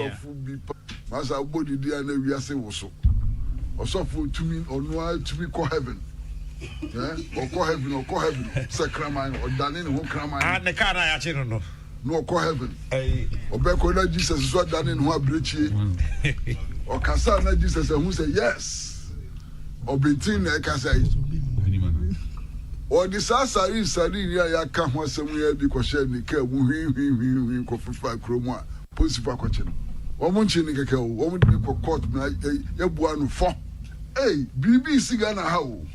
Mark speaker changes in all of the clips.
Speaker 1: for be masa body dia na wiase wo so osofo tumi onwa tumi ko heaven or call heaven sacrament or dane ne ho kraman
Speaker 2: ne car na ya che no
Speaker 1: no call heaven obeko na Jesus so dane ne ho abrechie o kasa na Jesus who say yes obentin na kasa or the sasa is sadi ya ka ho asem ya bi ko share ni ka mu hwi ko fifa kromo a posifa ko che no o mo nchi ni keke o mo de ko court na ya bua no fo BBC Ghana ha o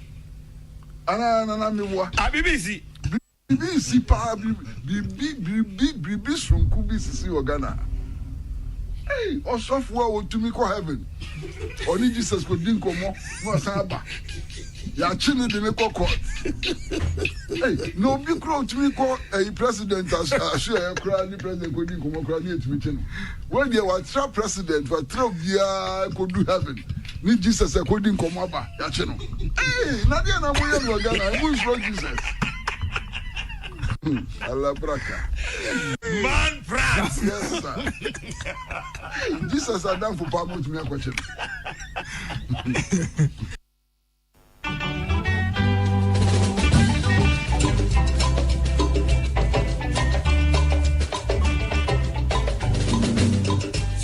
Speaker 1: ana mewa
Speaker 2: BBC
Speaker 1: pa BBC sunku bi sisi o Ghana osofo a wotumi ko heaven oni Jesus ko din komo no asaba ya chine de me ko court no bi kro otumi ko president assure kra ni president ko din komo kra ni etumi chine when they were trap president for trap bia ko do heaven ni Jesus ko din komo aba ya chine na dia na mo ye no Ghana mo is Jesus Allah braka
Speaker 2: man France
Speaker 1: yes sir Jesus adam for pa mo tumi akwache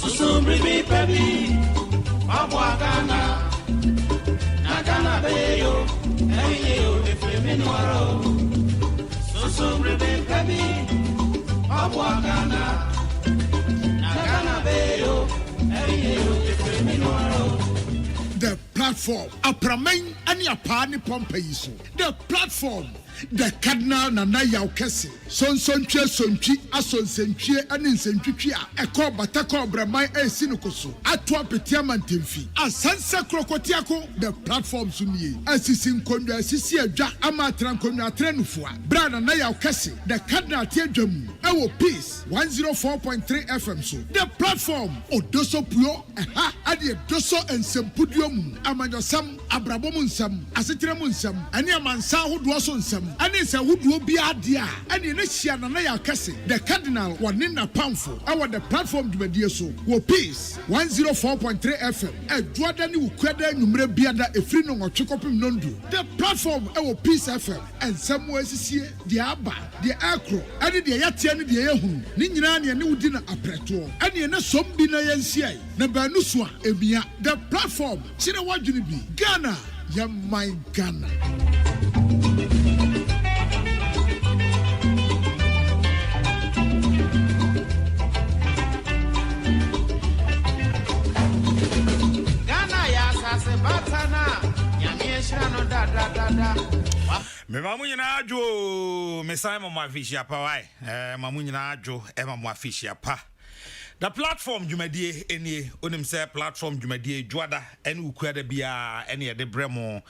Speaker 3: Susumbri baby Abwa Ghana na Ghana beyo eyo efeminwaro Susumbri baby Abwa Ghana na Ghana beyo eyo efeminwaro.
Speaker 4: The platform Apramen ani apani pompa yiso. The platform the Cardinal Nana Kesseh sonsontwe sontwi asonsentwe ani nsentwitwi a ekọ batako bramai esinukoso ato apetia mantemfi asansa krokotiako the platform sunie asisi nkondwa asisi adwa ama trankondwa trenufua bra Nana Kesseh the Cardinal tiadwam ewo peace 104.3 FM so the platform odoso puyo ade doso ensempudiom amanyosam abrabom nsam asetrem nsam ani amansa hodo so nsam ani se hodo bi ade a ani ne hia Nana Kesseh the Cardinal wanina pamfo our the platform dwumadie so wo peace 104.3 FM edwada ni ukwada numre biada efri no nwotwekopim nondu the platform ewo peace FM ensam asisie de aba de akro ani de yatia ni de yehunu ni nyina ne ne wudi na apreto ani ne sombi na yansiai na banu so a emia the platform chire wadwene bi Ghana ya my Ghana.
Speaker 2: Me mamu nyina adwo me sai mama fishi apa wai mamu nyina adwo e mama fishi apa the platform dwumadie enie onim say platform dwumadie dwada ene ukuada bia ene ye de bremo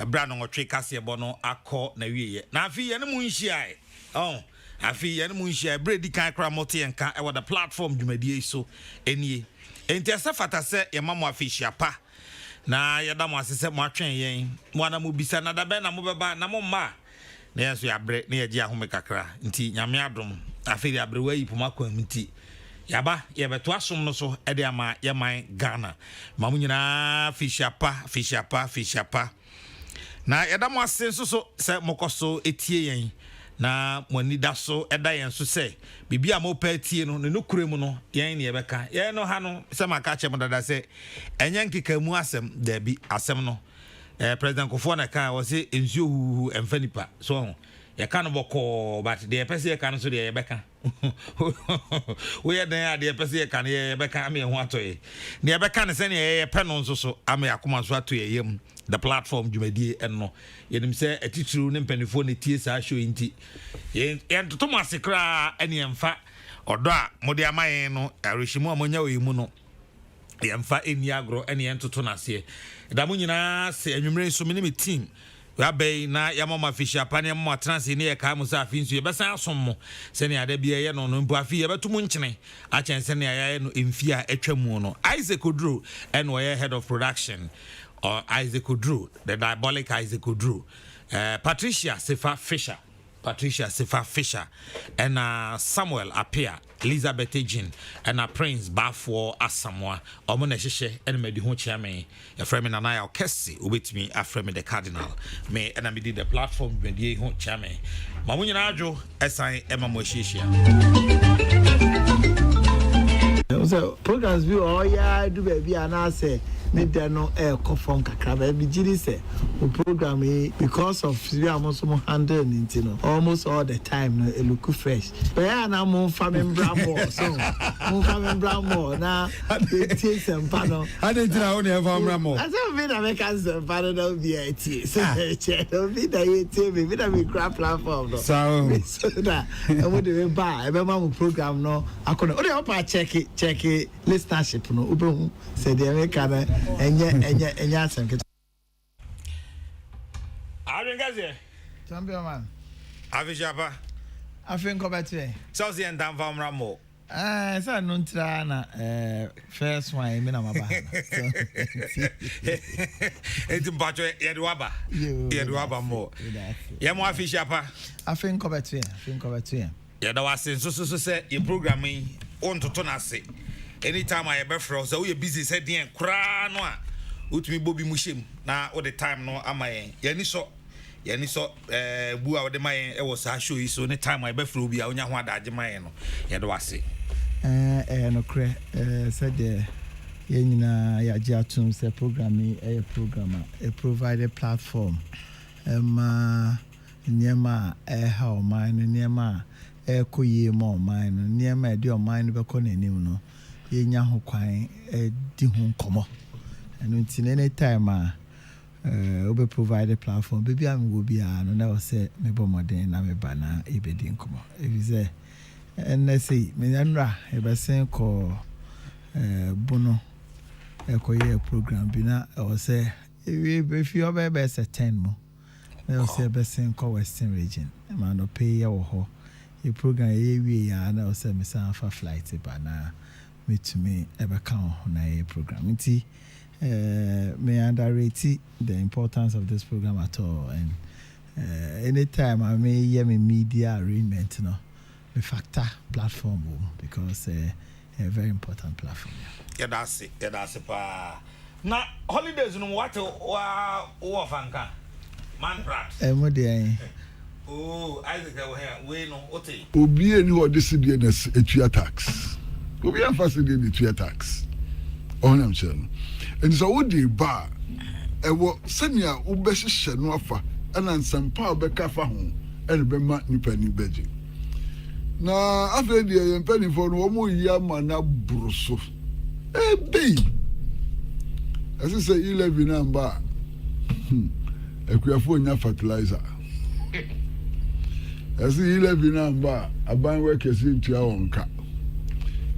Speaker 2: bra no nwotwe kase bo no akọ na wieye na afi ye ne mu nhia afi ye ne mu nhia bredi kan kra mote enka e the platform dwumadie so enie enti asa fata se ye mama fishi apa na yada mo asese mo atwen yen mo ana mo bisa na da be na mo beba na mo ma na yeso ya bre na ye gi ahome kakra nti nyame adom afiri abre wa yi poma kwam nti yaba ye beto asom no so e de ama ye man Ghana ma mo nyina fishapa na yada mo asese so se mokoso etie yen na mwani daso eda yen so se bibia mo pa tie no ne nokure mu no yen ne yebeka yen no ha no se maka che modada se enyen keka mu asem da bi asem no president Kofo na ka wo se ensuo hu emfanipa so ye ka no boko but de pese ye ka no so de yebeka we ye den ade pese ye ka no yebeka ame ho atoye ne yebeka ne se ne ye pe no so ame akoma so atoye yem the platform dwumadie enno yenim se atituru ne mpanifo ne tie sa show inti yen to masekra ene emfa odo a mode amayen no arehyimu amonya oyimu no yemfa eni agro ene yen toto na se da mo nyina se anwumre so me ne team we bay na yamama fisha pane mo transi ne ye ka mo sa afi nso ye besa asom mo se ne ada bia ye no no mpo afi ye betum nkyene a chense ne ya no emfi a etwamu no Isaac Odro and we head of production or Isaac Odro the diabolic Isaac Odro Patricia Sefa Fisher Patricia Sifa Fisher, and Samuel Apia, Elizabeth Ejin, and Prince Bafo Asamoah, Omone Shishe, and Medi Honchame, a friend and I, Kesseh, with me, a friend the Cardinal, me, and I did the platform, Medi Honchame. Mamunya Ajo, S.I. Emma Moshishia.
Speaker 5: So, programs view, oh, yeah, do baby, and I say. Need there no air confirm kakra be jiri say o program because of we are also handling it, you know, almost all the time no it look fresh but yeah na mo family bramo so mo family bramo na dey take some panel
Speaker 6: I didn't know only have bramo
Speaker 5: I say we na make us panel no be it so no be that you tell me that we grab platform no
Speaker 6: so
Speaker 5: that and we dey buy e be ma mo program no akona o dey up check it listenership no obehu say dey make am Enya asem kete.
Speaker 2: Arengaze.
Speaker 5: Champion man.
Speaker 2: Avijapa.
Speaker 5: Afin ko bete.
Speaker 2: So see and down from Ramo.
Speaker 5: Sa no ntra na first one me na maba.
Speaker 2: Etim bacho yeduaba. Yeduaba mo. Ye mo afishapa.
Speaker 5: Afin ko bete.
Speaker 2: Ye da wasen so say your programming on to na se. Anytime I ever froze, so we busy said the cra no utumi bobi mushem na all the time no amaye yani so bu a de maye e was show you so anytime I ever froze bi a onya ho adaje maye no ye do wase
Speaker 5: no kre said the ye nyina ya ji atum say programming a programmer a provided platform nyema how mine nyema koye mo mine nyema de o mine be ko nanim no yenya ho kwan di ho nkomo and until any time we provide a platform baby am go bia no na say me bo modern na me bana e be di nkomo if you say and let's say me nra e be sen ko bono ko ye program bi na o say if you be say 10 mo na o say be sen ko western region ma no pay ya wo ho e program ye wi ya na o say me san fa flight bana to me ever count on a program. Nti may underrate the importance of this program at all. And anytime I may hear me media arrangement, you know, the factor platform because a very important platform.
Speaker 2: Yeah, that's it. Now holidays no what fanka man prat. Oh, Isaac we no ote.
Speaker 1: Obi eni wo this dey na etua tax. Obi emphasize the etua tax. On am say. And so wo dey ba e wo senia wo be hyehyɛ no afa ana nsampa obeka fa ho ene be ma nipa ni beje. Na afre dey yempani for no mo yi ama na bruso. Be. As I say 11 number. Ekuafo nya fertilizer. As 11 number aban we kesi ntua wonka.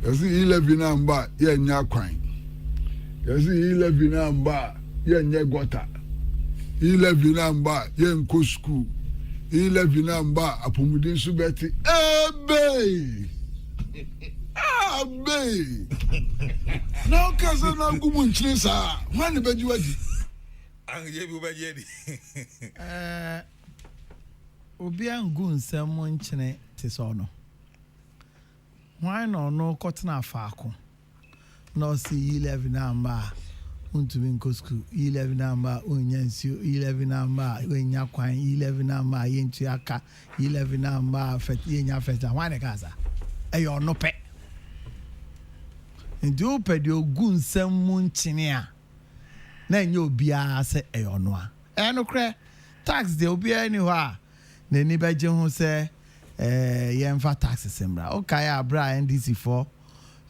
Speaker 1: As 11 number ye nya kwan. As 11 number ye nya gota. 11 number ye nko school. 11 number apomudin su beti. Ebe. Abe. Na kaza na gumu nchire sa. Wani beji wadi.
Speaker 2: Anje bi beji di.
Speaker 5: Obi angu nsem nchene te so no. Why no kotna faako. No see 11 number untumi nko school 11 number onyansio 11 number onya kwan 11 number yentu aka 11 number fet yenya fet why kaza eyo no pe ndi opedi ogu nsem nchene a na nya obi a se eyo no a no kre tax de obi ani ho a na ni beje ho se yemfa taxes mbra okay abra NDC for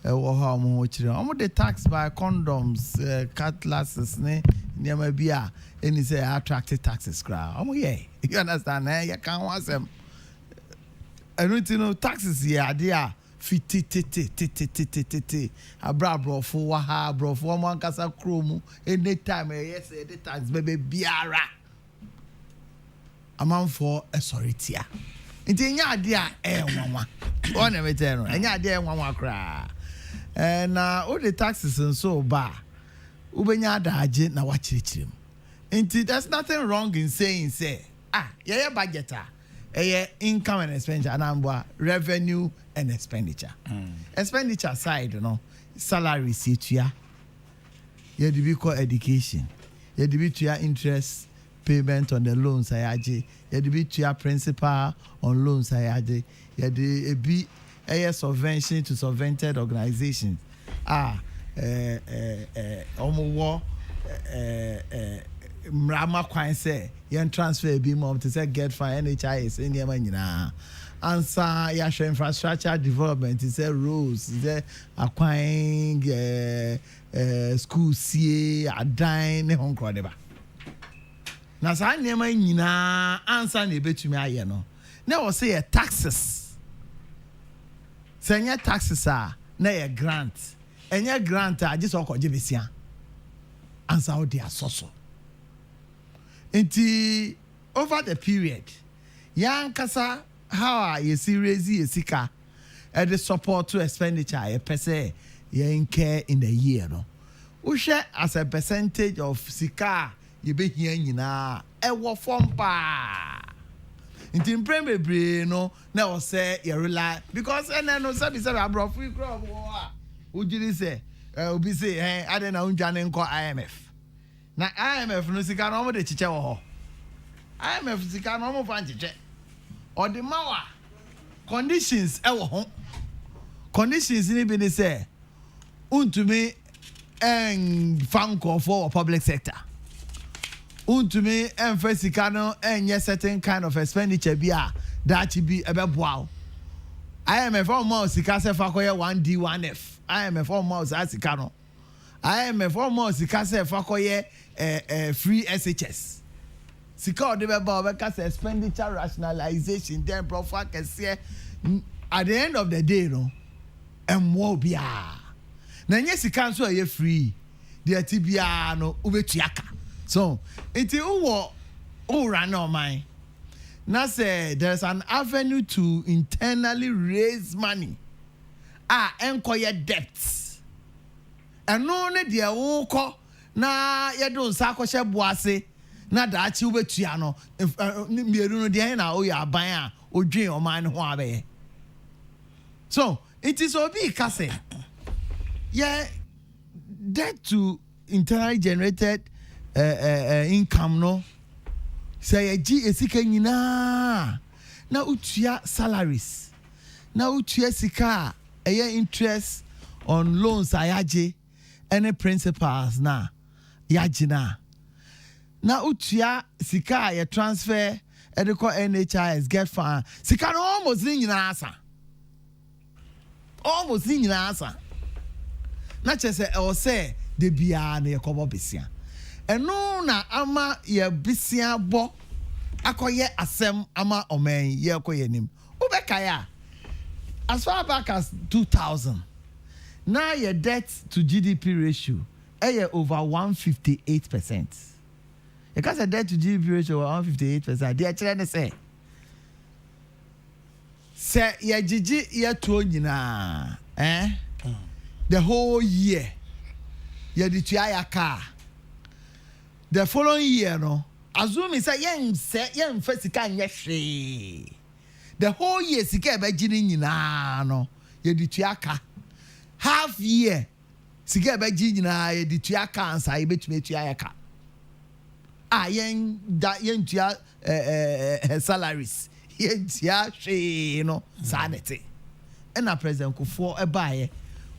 Speaker 5: wo ha mo chire omo the tax by condoms cutlasses ne niam bia any say attractive taxes kra omo ye you understand you can want them no taxes ye ade a fitititititititi abra brofo wa ha brofo omo ankasa kromu anytime yes the tax bebe biara amanfo esoritia nti nya ade a enwanwa one mete no nya ade enwanwa kra na all the taxes and so ba ubenya adaje na wachirichirim nti there's nothing wrong in saying say yeah budget income and expenditure and revenue and expenditure. Expenditure side, salary situa. You had to be called education. You had to be to your interest payment on the loans You had to be to your principal on loans You had to be a subvention to subvented organizations. Mrama kwan say yen transfer bi mom to say get for NHIS in your nyina answer ya show infrastructure development is say roads is say acquiring school see adan ne honkro deba na sa nyema nyina answer na betumi aye no na wo say taxes senya taxes na ye grant enya grant a just okoje besia answer how they are so Inti over the period, young kasa how you see raise sika at the support to expenditure a per se care in the year no. Ushe as a percentage of sika you be here na ewo fompa. Inti mprembe no na say you rely because no sabi abro free crop ujiri say obi say ade na unjane nko IMF. Na IMF no sika no mo de chiche wo ho. IMF sika no mo fan chiche. O de mawa conditions e wo ho. Conditions ni be ni say untumi en fanko for public sector. Untumi en fa sika no enye certain kind of expenditure bia that be ebe boa. IMF o mo sika se fa koye 1D 1F. IMF o mo sika no. IMF almost sika se fa koye free SHS. Sika o de be ba o be expenditure rationalization then profile Kesseh at the end of the day no emwo bia. Na nye sika so ye free. The tibia no ubetuaka. So, it wo run on mine. Na say there's an avenue to internally raise money. Enkoye debts. Eno ne de wo kɔ na ye do nsa akɔ hye boase na da achi wobetua no mieru no de na o ya aban a odwen oman ho abeye. So it is obi Kesseh yeah debt to internally generated income no say ye gi esika nyina na utua salaries na utua sika interest on loans ayaje any principals na yajina na utua sika ye transfer ediko NHIS get fund sika no almost ni nyina asa na chese o say de bia na ye kobo besia eno na ama ye besia bo akoye asem ama omen ye akoye nim ubekaya as far back as 2000 now your debt to GDP ratio over 158%. Because a debt to GDP ratio over 158%, they actually say ya Gigi ya tuonyina the whole year ya dituaya car. The following year no assume say yen fasika nyehwe. The whole year sika be gini nyina no ya dituaka. Half year sika be gi nyina ye di tua cancer ye betumi tua ya ka yen tua salaries yen tua hwe no sanity and na president Kufuor e baaye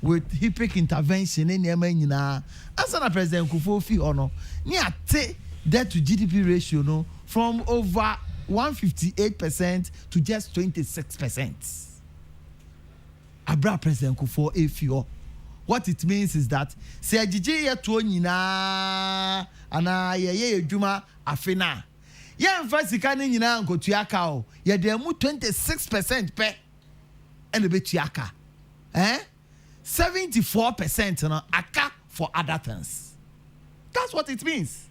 Speaker 5: with HIPC intervention in ema nyina asa na president Kufuor fi ono ni ate debt to GDP ratio no from over 158% to just 26%. Abra president Kufuor efio. What it means is that se agije ye to nyina ana ye edwuma afena ye mfa sika ne nyina nkotua ka o ye de mu 26% pe ene betua ka 74% no aka for other things. That's what it means.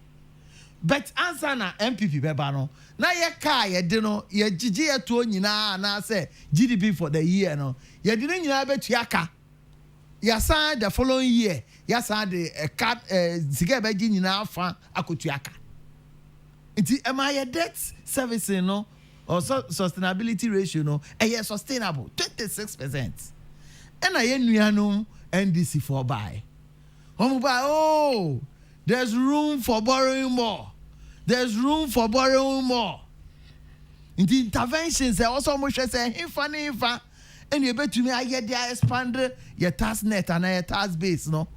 Speaker 5: But answer na MPP beba no na ye ka ye de no ye gigi ye to nyina na say GDP for the year no ye de nyina betua ka ya san the following year ya san the cat siga beji nyina fa akotua ka nti am I debt service no or sustainability ratio no sustainable 26%. And I no NDC for buy. Oh, there's room for borrowing more. There's room for borrowing more. In the interventions, there also much say infa. And you bet to me I get the expand your tax net and your tax base, no.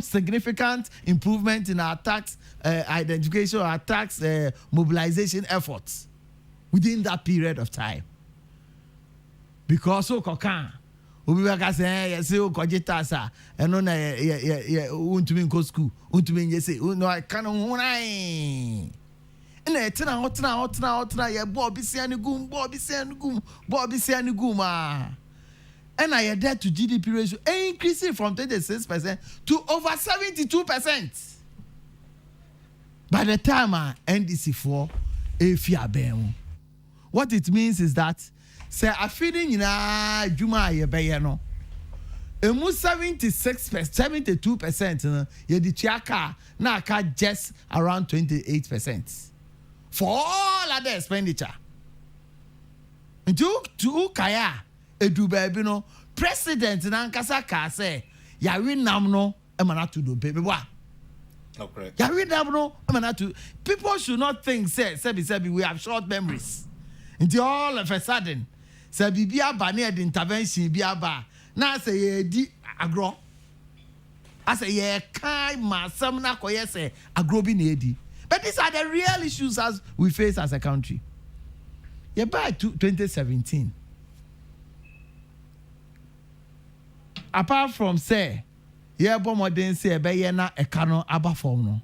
Speaker 5: Significant improvement in our tax identification, our tax mobilization efforts within that period of time. Because so kokan obi baka say yes o kojita sa eno na untumi nko school untumi nyese no I can hunai na etina hotna ye bo bisia ni gum and I had that to GDP ratio increasing from 26% to over 72%. By the time NDC4 efia ben, what it means is that say a feeding na juma ye be no. Emu 72% ye di chiaka na ka just around 28% for all other expenditure. To kaya edu baby no president na nkasa ka say ya wi nam no e mana to do baby wa.
Speaker 2: Okay.
Speaker 5: Ya wi nam no e mana to people should not think say we have short memories. Until all of a sudden say bibia ba na the intervention bia ba na say ye di agro. I say ye kai masam na koye say agro bi na edi. But these are the real issues as we face as a country. Yeah, by 2017. Apart from say, yeah, modern say be na economy aba form no.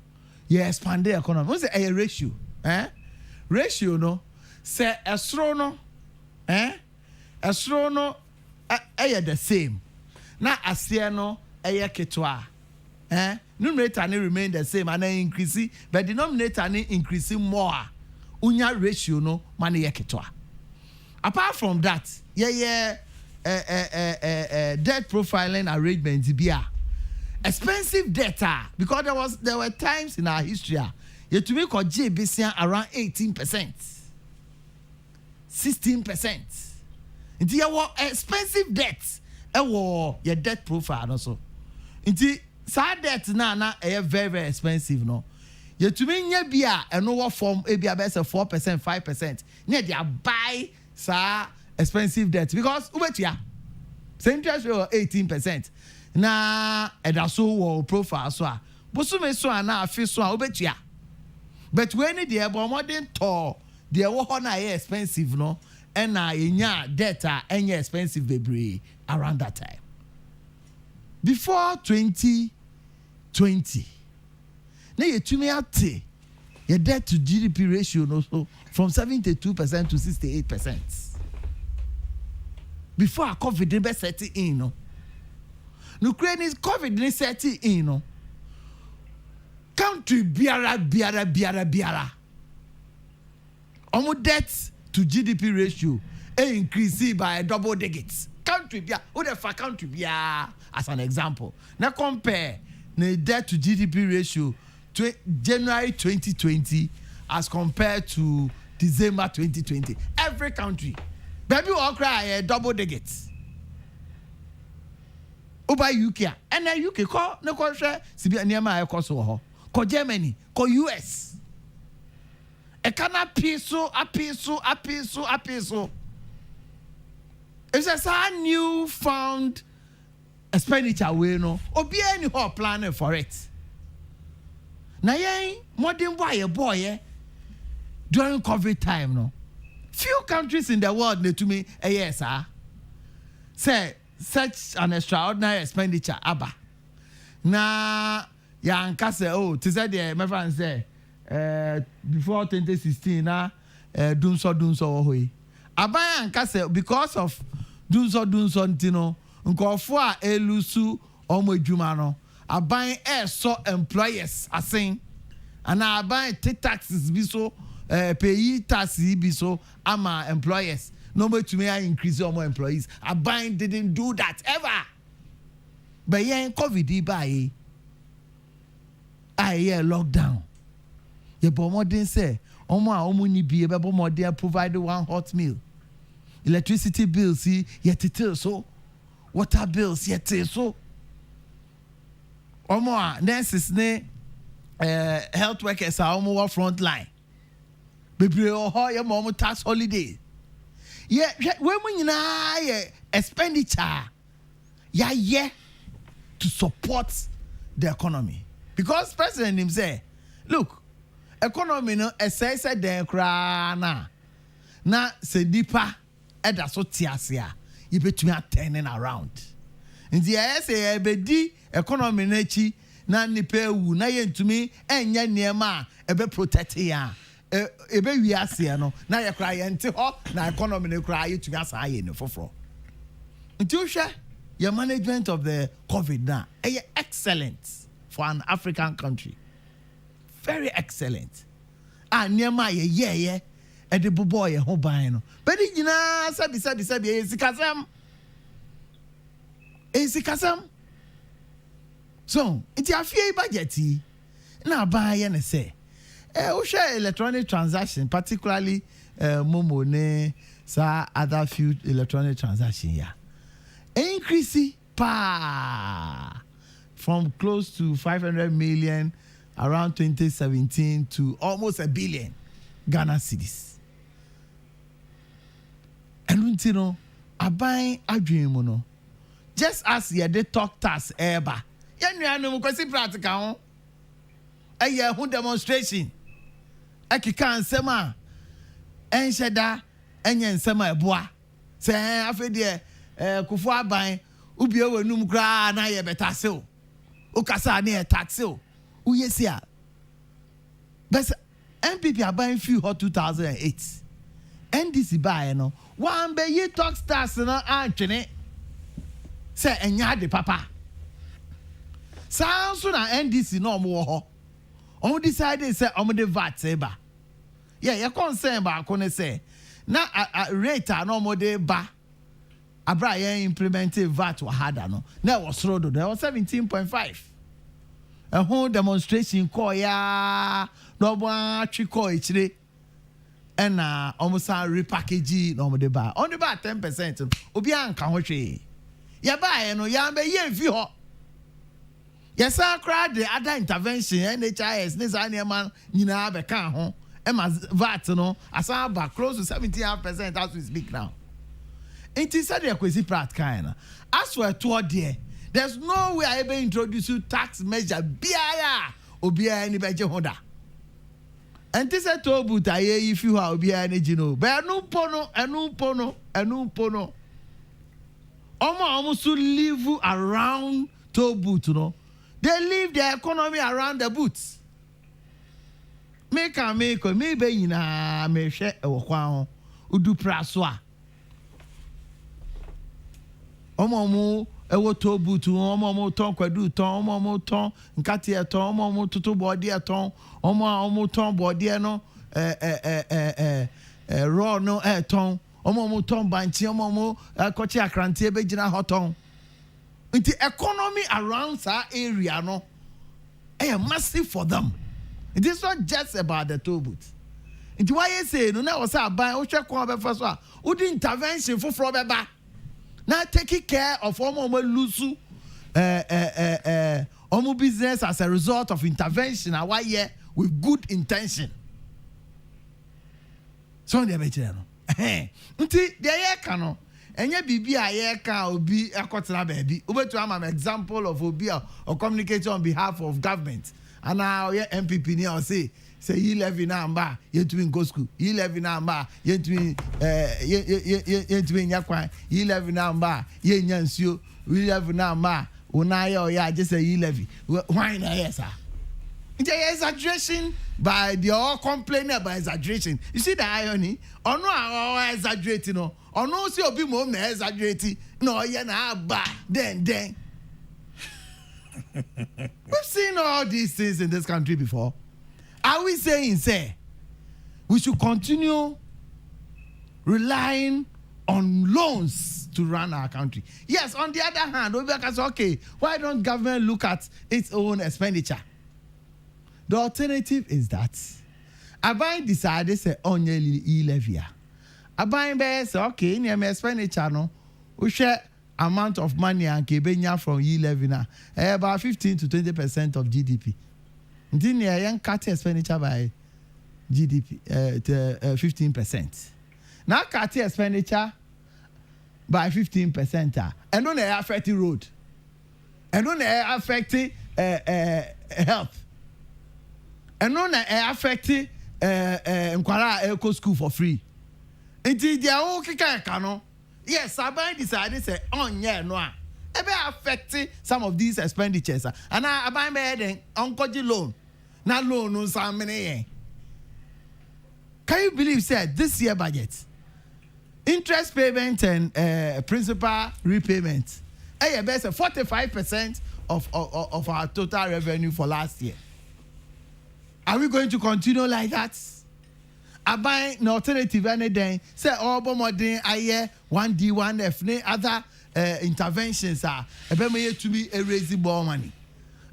Speaker 5: Yeah, expand the economy. What's a ratio? Ratio no. Say esro no. Esro no the same. Na asia no ketwa. Numerator ni remain the same and increase, but denominator ni increasing more. Unya ratio no money ketwa. Apart from that, debt profiling arrangement bia expensive data because there were times in our history yet to make bisian around 18%, 16%. Inti your expensive debt your debt profile also. Inti sa debt na very very expensive no. Yet to me nya bia and no form e bia be say 4%, 5%. Nya dia buy sa expensive debt because ubetua interest rate 18%. Na edaso wo profile so a bosume so na afi so a ubetua. But when the ebo modern to the wo ho na expensive no and na enya debt enya expensive bebre around that time. Before 2020 na yetumi ate your debt to GDP ratio no so from 72% to 68%. Before COVID be setting in no. Ukraine is COVID is setting in no. Country biara. Omo debt to GDP ratio increase by double digits. Country biara, who the country biara as an example. Now compare the debt to GDP ratio to January 2020 as compared to December 2020. Every country. Baby all cry double digits. Over UK. And then UK call no call share Sibi Niama I so call Germany, call US. A cana piso. It's a new found expenditure we no. Obi any who planning for it. Na yen modern boy during COVID time no. Few countries in the world need to me yes say such an extraordinary expenditure abba. Na yanka say oh to say the my friend say before 2016 na dunso hoy. Abba yanka say because of dunso ntino nkofo a elusu omo adwuma no aban so employers asin ana aban take taxes bi so pay taxes bi so ama employers no more to me increase omo employees aban didn't do that ever but yeah COVID buy lockdown Ye bomodin say, omo ni be bomodin provide one hot meal. Electricity bills, see, yet it so. Water bills, yet it so. Omo nurses ne health workers are omo front line. Bebre ho ye mo tax holiday. Yeah, when we expenditure, yeah, to support the economy. Because President him say, look, economy no say den kra na se nipa eda so tiasia, you betumi turning around. Nti say ebedi economy na chi na nipa ewu na yentumi enya niema ebe protect ya. Ebe wi ase no na ye kra ye nte ho na economy ne kra ye tumi asa ye ne foforo. Nti o hwe your management of the COVID now excellent for an African country. Very excellent. Niema ye e de bobo ye ho ban no. But nyina sabi esikasam. So, it afie budget na ban ye ne say we share electronic transaction, particularly Momo ne sa other few electronic transaction ya. Increase from close to 500 million around 2017 to almost 1 billion Ghana cedis. And you know, aban adwin no. Just as ye dey talk tax eba. Ye nuanu kwesi practical ho. Ye ho demonstration. Ekika nsem a enhyeda enye nsem a eboa se afede kufu aban ubie wenum kra na ye betase o ukasa na ye tax o uyesi a bes MPP aban fi hot 2008 NDC buy no wan be ye tax tax no antwene se enya de papa sanso na NDC no mo ho on decided say on the VAT eba. Yeah, your concern ba ko ne say na rate no mo de ba. Abra ye implemented VAT wa hada no. Na was rodo there was 17.5. A whole demonstration call ya no bo twi call ichire. And almost repackage no mo de ba. On the ba 10%. Obi anka ho hwe. Ya ba no ya be ye fi ho. Yes, I cried the other intervention, NHIS, this animal, Nina Becan, Emma VAT, no, as I back close to 70% as we speak now. It is a quasi prat kind. As for toward dear, there's no way I ever introduce you tax measure, BIA, or BIA any better Honda. And this a toll boot, I if you have BIA energy, no, but no pono, and no pono, and no pono. Almost to live around toll boot, no. They leave their economy around the boots. Me be na me hwe e kwa udu praswa. Omo e wo to boot, omo ton kwadu ton, omo ton nkati e ton, omo tutu body e ton, omo ton body e no raw no e ton, omo ton banchi, omo kochi akrante be gina hoton. The economy around that area no massive for them. It is not just about the toll booth. It's why you say no na was buy o check on be first one. Who the intervention for beba. Now taking care of omo lusu omo business as a result of intervention and why here with good intention. So they be no. Nti the year cano enye bibi a ye ka obi akotena baby obetu am example of obi or communicating on behalf of government and now ye MPP ni o say ye levy na mba ye to go school ye levy na mba ye to ye to nyakwan ye levy na mba ye nyansuo ye levy na mba una ye o ya just say ye levy why na yes sir it's exaggeration by the all complaining about exaggeration. You see the irony? Or no, I exaggerating. Or no, see, obi mo na exaggerating. No, yeah, na ba. Then. We've seen all these things in this country before. Are we saying, say, we should continue relying on loans to run our country? Yes, on the other hand, we can say, okay, why don't government look at its own expenditure? The alternative is that Aban decide say onye e-levy. Aban be say okay, in your expenditure no, we share amount of money and kebenya from e-levy na about 15 to 20% of GDP. Then you young cut expenditure by GDP 15%. Now cut expenditure by 15%. And don't affect the road. And don't affect health. And don't affect Nkwara Eco School for free. Until they are okay kano. Yes, Aban decided say on yeah no. Ebe affect some of these expenditures. And I buy me uncle loan. Na loan no some money. Can you believe said this year budget? Interest payment and principal repayment. Hey, best 45% of our total revenue for last year. Are we going to continue like that? I buy an alternative anything. Say all bomodin aye 1D 1F other interventions are ebe to be a raising more money.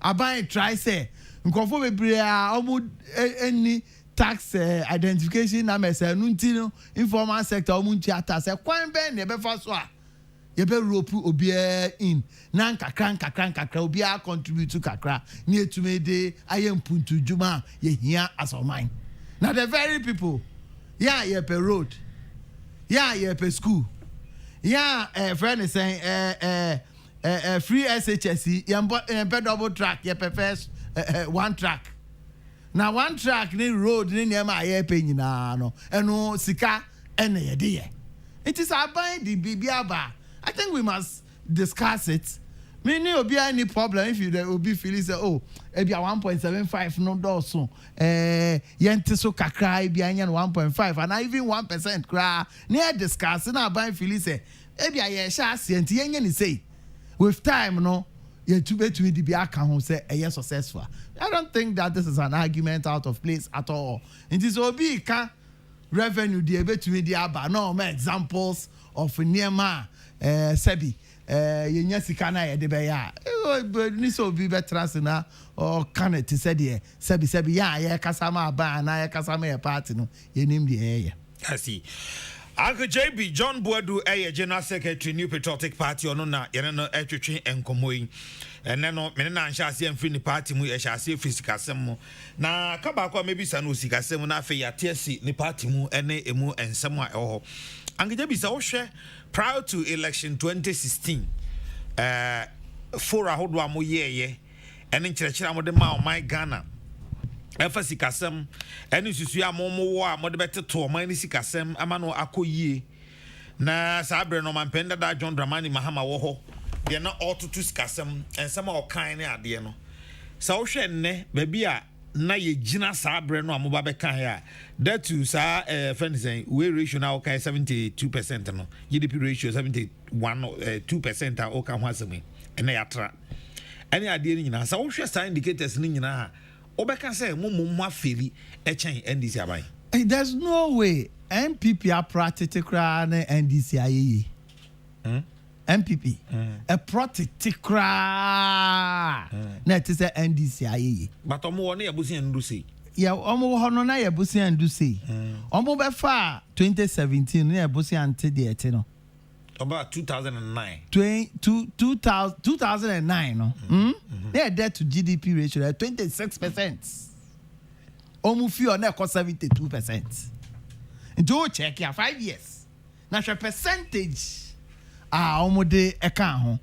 Speaker 5: I buy try say nkofo bebre almost any tax identification number say nuntino informal sector omuntu ata say kwan ben ne be fa so a ye be rope obi in na nkakra obi a contribute to kakra na etumede ayempuntu juma ye hia asoman. Now the very people ye per road ye per school friend is saying free SHSC ye double track ye per first one track. Now one track ni road ni near my airplane no eno sika ene ye. It is about the bibiaba. I think we must discuss it. Me ni obi any problem if you will be feeling say oh e bia 1.75 no do so yente so kakra e bia anya 1.5 and even 1% kra na discuss na ban feeling say e bia ye sha asent ye nya ni say with time no ye to be the bia kan ho say e successful. I don't think that this is an argument out of place at all. It is obi ka revenue the betumi the aba no more examples of niema sebi yenya sika na ye de be ya ni so bi betrans na or can it said ye sebi ya ye kasama aba na ye kasama ye party no ye nim de ye.
Speaker 2: I see. Uncle JB John Boadu General Secretary New Patriotic Party ono na ye no etwetwe enkomoyi ene no me na anhyase amfiri ni party mu ye hyase fisikasem mu na kaba kwa mebi sa no sikasem na afi ya tiesi ni party mu ene emu ensem a eho Uncle JB sa wo hwe prior to election 2016 for ahodo amu ye ene nkyerɛkyerɛ amode ma o my Ghana efa sikasem ene susu amomo wo a mode beteto o man ni sikasem ama no akoyie na sa abre no man penda da John Dramani Mahama wo ho de na otutu sikasem ensem a okan ne ade no sa wo hwe nne ba bia na ye gina sa abre no amoba be kan ya that to sa friend saying we ratio na okay 72% no GDP ratio 71% a oka ho asemi ene yatra ene ade ni nyina sa wo hwe sa indicators ni nyina ha obeka say mo afeli echen NDC abai.
Speaker 5: There's no way MPP are practically NDC aye. MPP a practically na it is NDC aye.
Speaker 2: But omo woni abusi ndu say.
Speaker 5: Yeah, omo hono na abusi ndu say. Omo be fa 2017 na abusi ante de ete no.
Speaker 2: About 2009.
Speaker 5: 2009 no. Their debt to GDP ratio at 26%. Almost few on 72%. Do check ya 5 years. Now your percentage almost de account.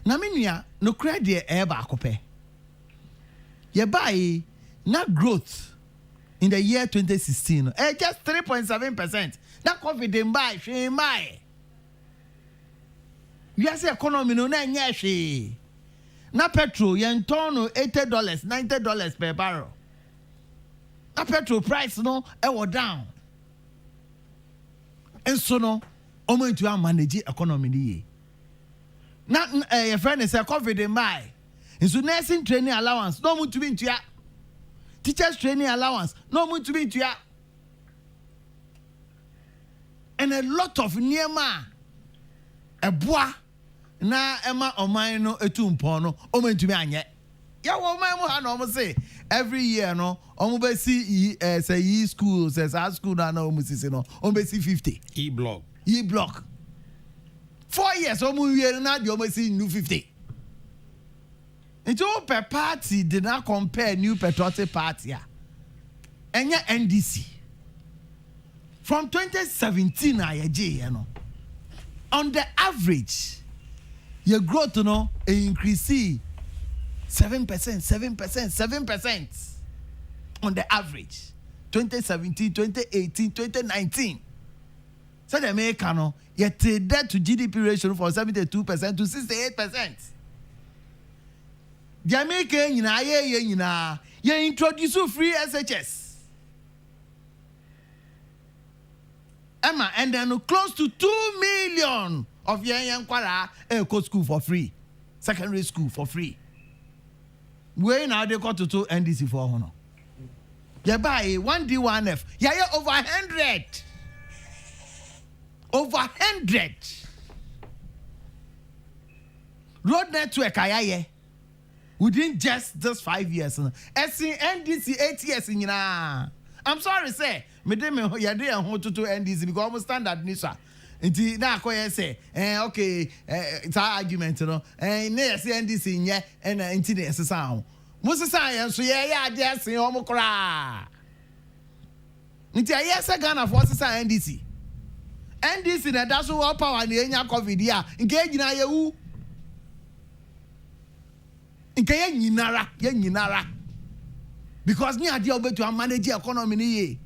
Speaker 5: Na minua no credit e ba akope. Ye buy na growth in the year 2016 just 3.7%. That confident buy she buy. You say economy no na nya hwe. Na petrol yen ton no $80, $90 per barrel. Na petrol price no e wo down. And so no omo into manage economy ni. Na your friend is a confident buy. And so nursing training allowance no mo to be into ya. Teachers training allowance no mo to be into ya. And a lot of niema eboa na ema oman no etumpon no o mentumi anye Yeah, well, my man almost say every year, no, almost see say school, says our school now, almost no, almost see 50. E-block. 4 years, almost year now, you almost see new 50. And so per party did not compare new patriotic party. And your NDC. From 2017, you know, on the average, your growth, you know, increase 7% on the average. 2017, 2018, 2019. So the American, no, yet debt to GDP ratio from 72% to 68%. The American, you introduce free SHS. Emma, and then close to 2 million of young kwara go school for free, secondary school for free. Where now they got to NDC for honor. You buy 1D1F. Yeah, over 100. Over 100. Road network, within just 5 years. NDC 8 years in I'm sorry, say, me dem ya dey ho to NDC because almost standard nisa. Nti na akoye say, okay, it's our argument no. Na say NDC nye na nti na esesa ho. Mo sesa yen so ye ade asen o mo kra. Nti aye say Ghana for sesa NDC. NDC na da so war power na enya COVID ya. Nke ejina ye wu. Nke ye nyinara. Because ni ade obetu manage economy ni ye.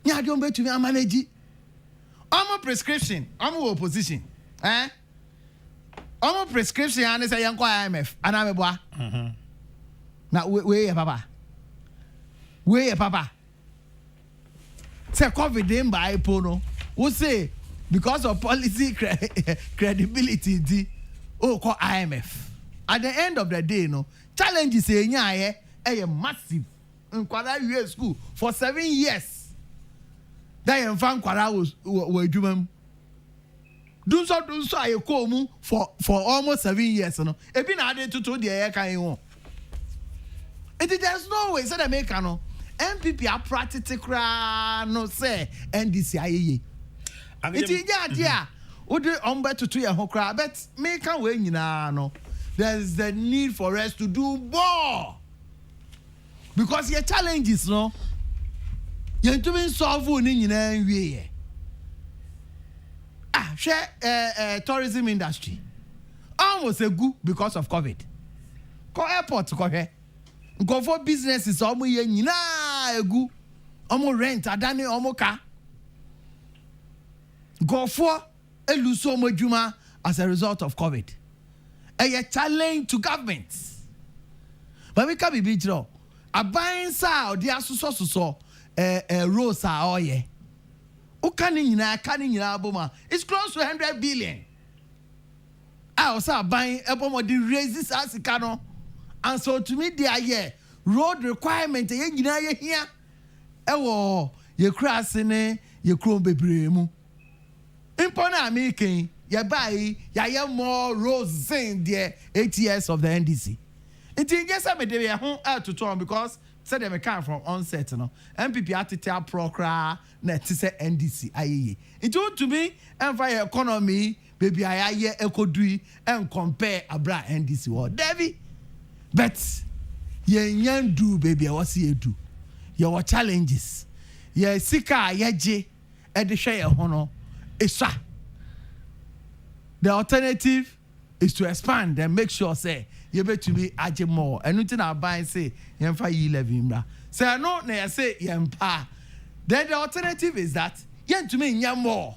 Speaker 5: Ni ade obetu manage. Omo prescription, omo opposition. Omo prescription and say yanko IMF. Ana meboa. Na we papa. We papa. Say COVID dem by pono. We say because of policy credibility call IMF. At the end of the day, no challenges say a massive in Kwara US school for 7 years. That in fan Kwara was doing. Do so I come for almost 7 years. No, it been added to the air can you. There's no way so the make no MPP are practically no say NDC it is yeah. Would to 2 year hokra but make a way no. There's the need for us to do more. Because your challenges, no, you're doing solve in way. Share tourism industry. Almost a good because of COVID. Go airport, go for businesses, almost a good. Almost rent, a dani, almost car. Go for a luso juma as a result of COVID. A challenge to governments. But we can't be big no. A buying sa dia so rosa oye. O canning boma. It's close to 100 billion. I also buying a bomb the raises as cano. And so to me the road requirement here. Ewo ye crossing ye chrome bebremu. Impona making ya buy ya more roads in there 8 years of the NDC. It is just a bit out to turn because said they come from onset no MPP had to tell procra net to say NDC aye. It ought to me and for economy baby I ekodui and compare abra NDC or Devi. But ye do baby what you do. Your challenges. Ye sika ye at the share honor is the alternative is to expand and make sure say you better be add more. And nothing I buy say you fa 11 say no na say yempa. Then the alternative is that yen to me nya more.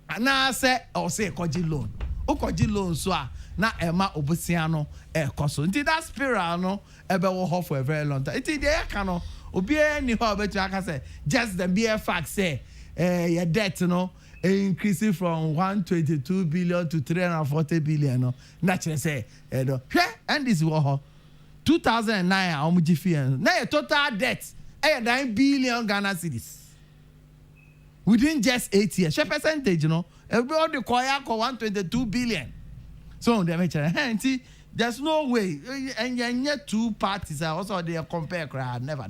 Speaker 5: And I say or say koji loan. O koji loan so na ema obusiano koso. Until that spiral no ebe wo for a very long time. It is there can obi any how better I can say just the bare fact say your debt no increasing from 122 billion to 340 billion. No, naturally say, and this was 2009. How much you now total debt 9 billion Ghana cedis within just 8 years. Share percentage, you know, everybody call 122 billion. So they make There's no way. And yet two parties are also they compare crowd. Never.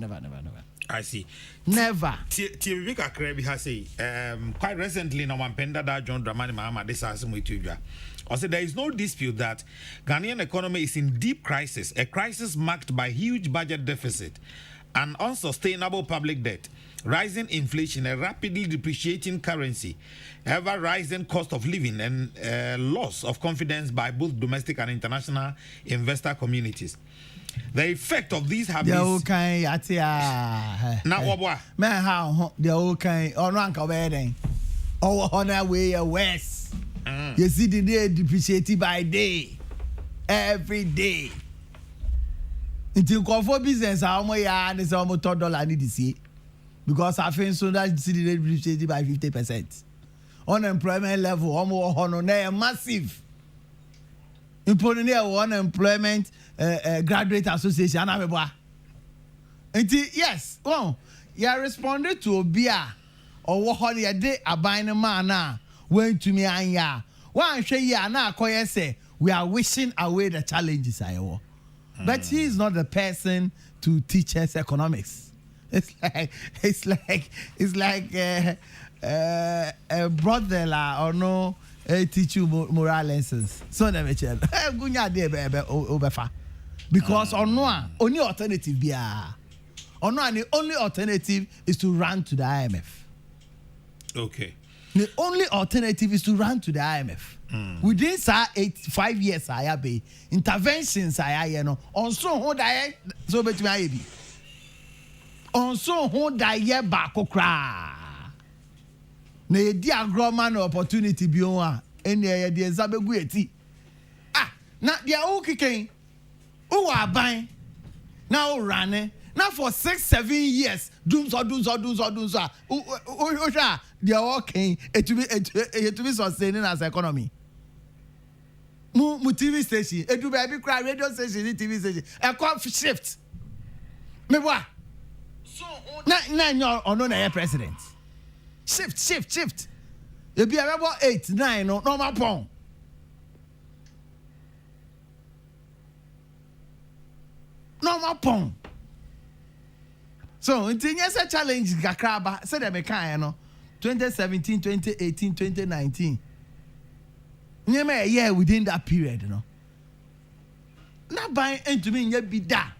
Speaker 2: I see.
Speaker 5: Never.
Speaker 2: Tivika Krebi has say, quite recently, no one penda that John Dramani Mahama, this has some way to also, there is no dispute that Ghanaian economy is in deep crisis, a crisis marked by huge budget deficit, an unsustainable public debt, rising inflation, a rapidly depreciating currency, ever rising cost of living, and loss of confidence by both domestic and international investor communities. The effect of these have been now what?
Speaker 5: Man, how the old kind or rank of wedding or on our way west. You see the day depreciated by day, every day. Until go for business, how much and it's almost $3 need to see because I think so that the day depreciated by 50%. Unemployment level almost on massive. Important unemployment graduate association yes, well, you responded to Obia or what you did a buying man went to me and ya. One say ya now say we are wishing away the challenges I owe. But he is not the person to teach us economics. It's like a brother or no teach you moral lessons. So never chill. Because only alternative be the only alternative is to run to the IMF.
Speaker 2: Okay.
Speaker 5: The only alternative is to run to the IMF. Within 5 years, I have interventions. I know on so who die so bet me be on so who die back okra. Ne di agroman opportunity bi on ene de zabegu eti. Na dia o kiken o aban na o rane now for 6-7 years doom so they are working it to be sustaining as economy mu TV station it to be cry radio station TV station e come shift me boy so na your na president shift e be about 8-9 no normal pon so until yes a challenge gakraba say dem kan no 2017 2018 2019 nyema a year within that period no na ban entumi nya bida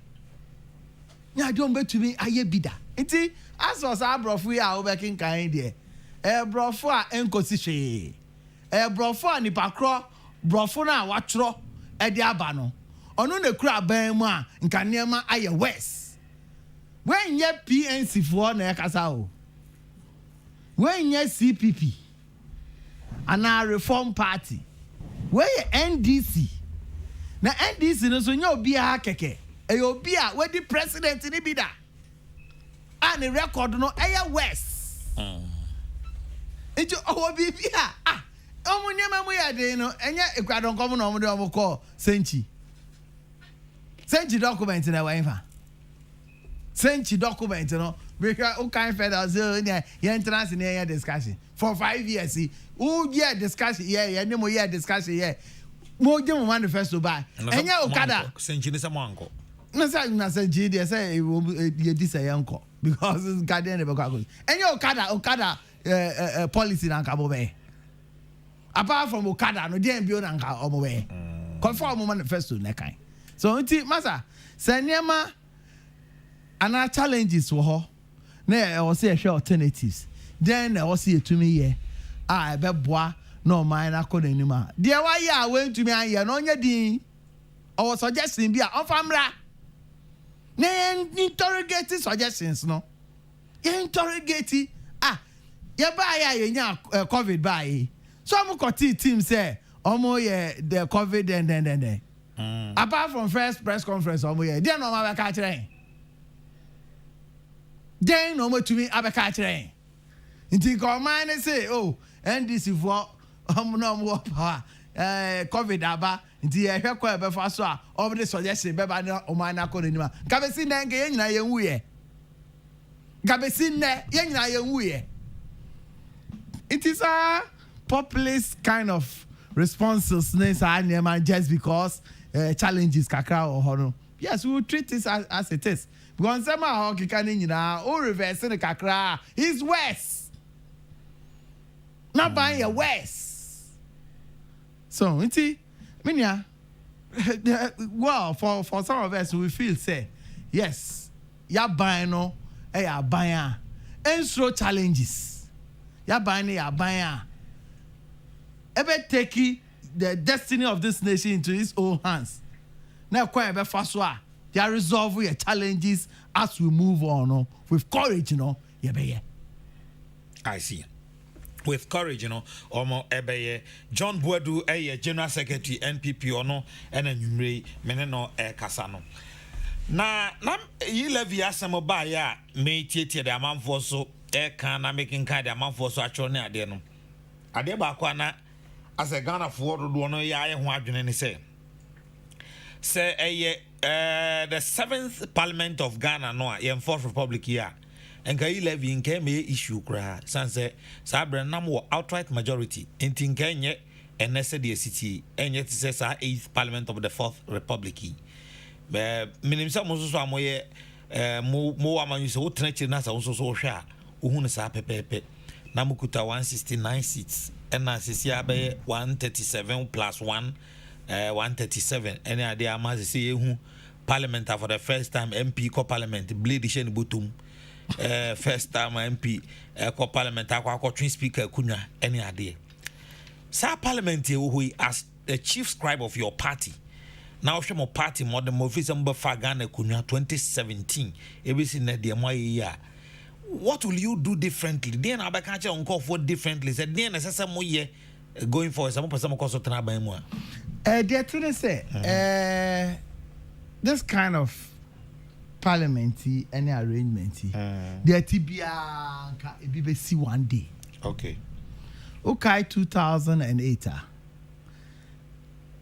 Speaker 5: nya don betumi aye bida nti as was abrofu ya obekin kan de brofo a enkosi hwe brofo a nipa kro brofo na watro e de aba no ono na kura ban mu a nka niema aye west when ye PNC for na kasa o when ye CPP and our reform party when ye NDC na NDC no so nya obi a keke e obi a we di president ni bi da and the record no aye west ejo obi bi a omo nyema mu ya de no enye ekwadon kom no omo de omo call senchi document na wa Senchi document, you know, because who kind federal zone, entrance in a discussion for 5 years. Who year discussion, no more year discussion, more than manifesto by. And yeah, Okada.
Speaker 2: Senchi is a monko.
Speaker 5: No, Senchi, they say you this a uncle because it's Guardian of Okada. And your Okada policy and Kabobe. Apart from Okada, no, dear Bion and Kabobe. Conform manifesto, Nekai. So, Massa, Sanyama. And our challenges were her. I was say a alternatives. Then I was here to me here. I be bois no mine I couldn't anymore. Dear why ya went to me and ya no yadi. I was suggesting be a famra. Then interrogating suggestions no. You interrogating ya buy ya COVID buy. Some team say omo ye the COVID and apart from first press conference omo ye. Then no ma catch rain. Then no more to me abeka kire nti ko man say oh NDC for no more power COVID aba nti e hwe ko e be fa so a over the suggestion be ba na o man na ko ni ma gabesi na nke ye nyina ye nwuye gabesi na ye nyina ye nwuye. It is a populist kind of responses just because challenges kakra or hono. Yes, we will treat this as it is. Because some are reverse the kakra. He's worse. Not buying a worse. So, you see, well, for some of us, we feel say, yes, ya buying no, ya buying, and through challenges. Ya buying, ya buying. Ever take the destiny of this nation into his own hands. Now, quite a fast one. They are resolving your challenges as we move on, with courage, yeah.
Speaker 2: I see. With courage, Omo Ebeye, John Boadu, General Secretary, NPP, and a numere, Meneno, Casano. Na ye levy asamo ba ya, may tietia the amount for so, can making kind the amount for so actually adeno. Adeba Kwana, as a Ghana for do ya, and say. Say the 7th Parliament of Ghana, no, yen 4th Republic here. And Kai levy in Kenya issue cry, Sanse, Sabra Namo outright majority, in Kenya, and Nessa city, and yet says our 8th Parliament of the 4th Republic. Minim some also amoye, more among so trenching us also so sharp, Uhunasa pepe, Namukuta 169 seats, and Nasisia Bay 137 plus 1. 137 any idea ama say who parliament for the first time MP co parliament bleed shen butum first time MP co parliament akwa twin speaker kunya any idea sa parliament who as the chief scribe of your party now show more party more the office number Ghana kunya 2017 everything na dey mo year. What will you do differently then abakacha unko for differently said then necessary mo year going for some person cause to na ban mo.
Speaker 5: They're trying to say, this kind of parliamentary any arrangement, they're TBA BBC one day.
Speaker 2: Okay.
Speaker 5: Okay, 2008.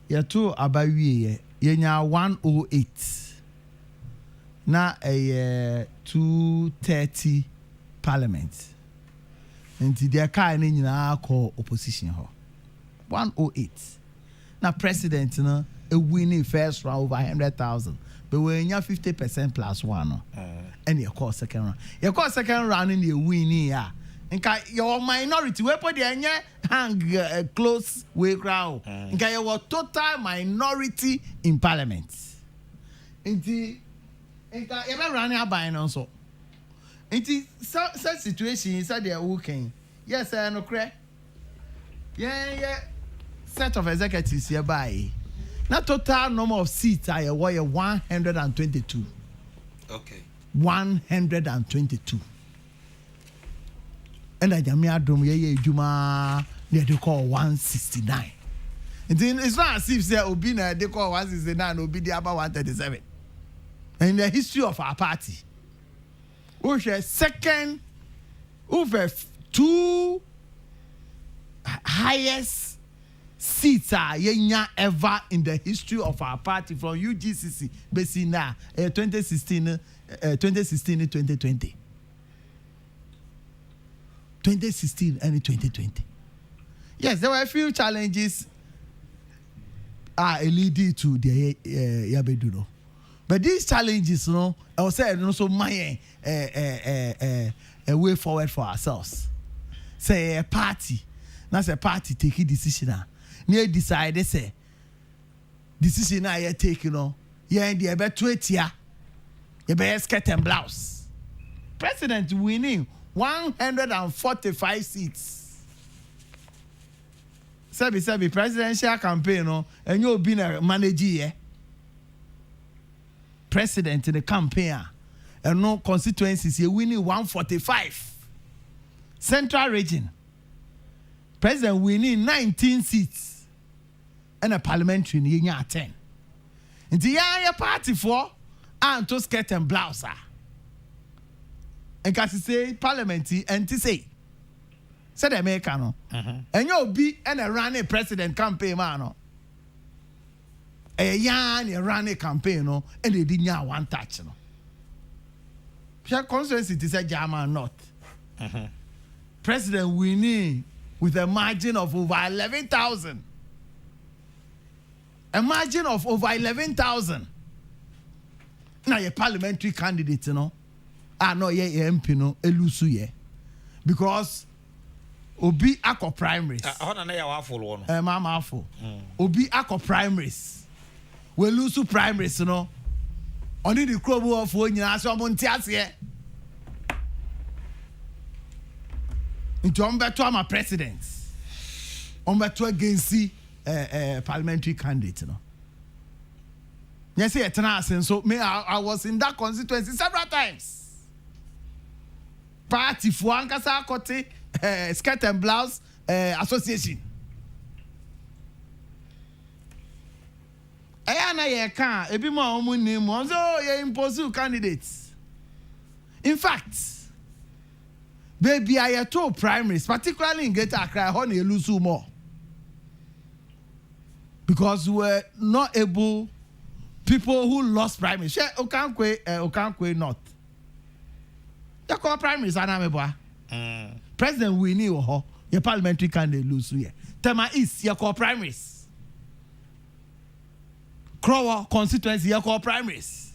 Speaker 5: You two about you 108. Now a 230 parliament. And they're kind of call opposition. 108. Now, president, a winning first round over 100,000, but when you're 50% plus one, and you call second round. You call second round in the winning, yeah. And your minority, we put the hang close way crowd. And your total minority in parliament. And the ever running a buying also. And the such situation inside the working. Yes, I know, correct. Yeah. Set of executives hereby. Now total number of seats are 122.
Speaker 2: Okay.
Speaker 5: 122. And I jamia drum ye juma they call 169. It's not as if say Obina they call 169 Obi the about 137. And in the history of our party, we share second over 2 highest seats are ever in the history of our party from UGCC Besina 2016 2020 2016 and 2020. Yes, there were a few challenges leading to the Yabeduno. But these challenges, I was saying also my a way forward for ourselves. Say a party, that's a party taking decision. Near decide say decision I take, yeah, the about 20 year, you better skirt and blouse. President winning 145 seats. Sabi presidential campaign, and you'll be a manager, yeah. President in the campaign, and no constituencies, you're winning 145. Central region, president winning 19 seats. And a parliamentary in year 10. And the year party for and to skirt and blouse. And can say parliamentary and to say said Americano. And you'll be and a running president campaign man. A yarn a running campaign and they didn't have one touch. Shall constituency is a German not. President winning with a margin of over 11,000. a margin of over 11,000. Now your parliamentary candidate, no, no, MP no, elusu ye, because obi ako primaries.
Speaker 2: Hona na ya waful one.
Speaker 5: Mama aful. Obi ako primaries. We lose primaries, no. Only the crowd of one year, so montias ye. Into umbeto my presidents. Umbeto against parliamentary candidate, no. Yes, so me, I was in that constituency several times. Party for Ankasa Kote Skirt and Blouse Association. Ayana ye can ebi mo omu ni mo so ye impose candidates. In fact, baby I told primaries, particularly in Greater Accra, how you lose more. Because we were not able. People who lost primaries. Share Okankwe North. You call primaries, President Winnie or your parliamentary candidate lose here. Tema East, you call primaries. Crower constituency, you call primaries.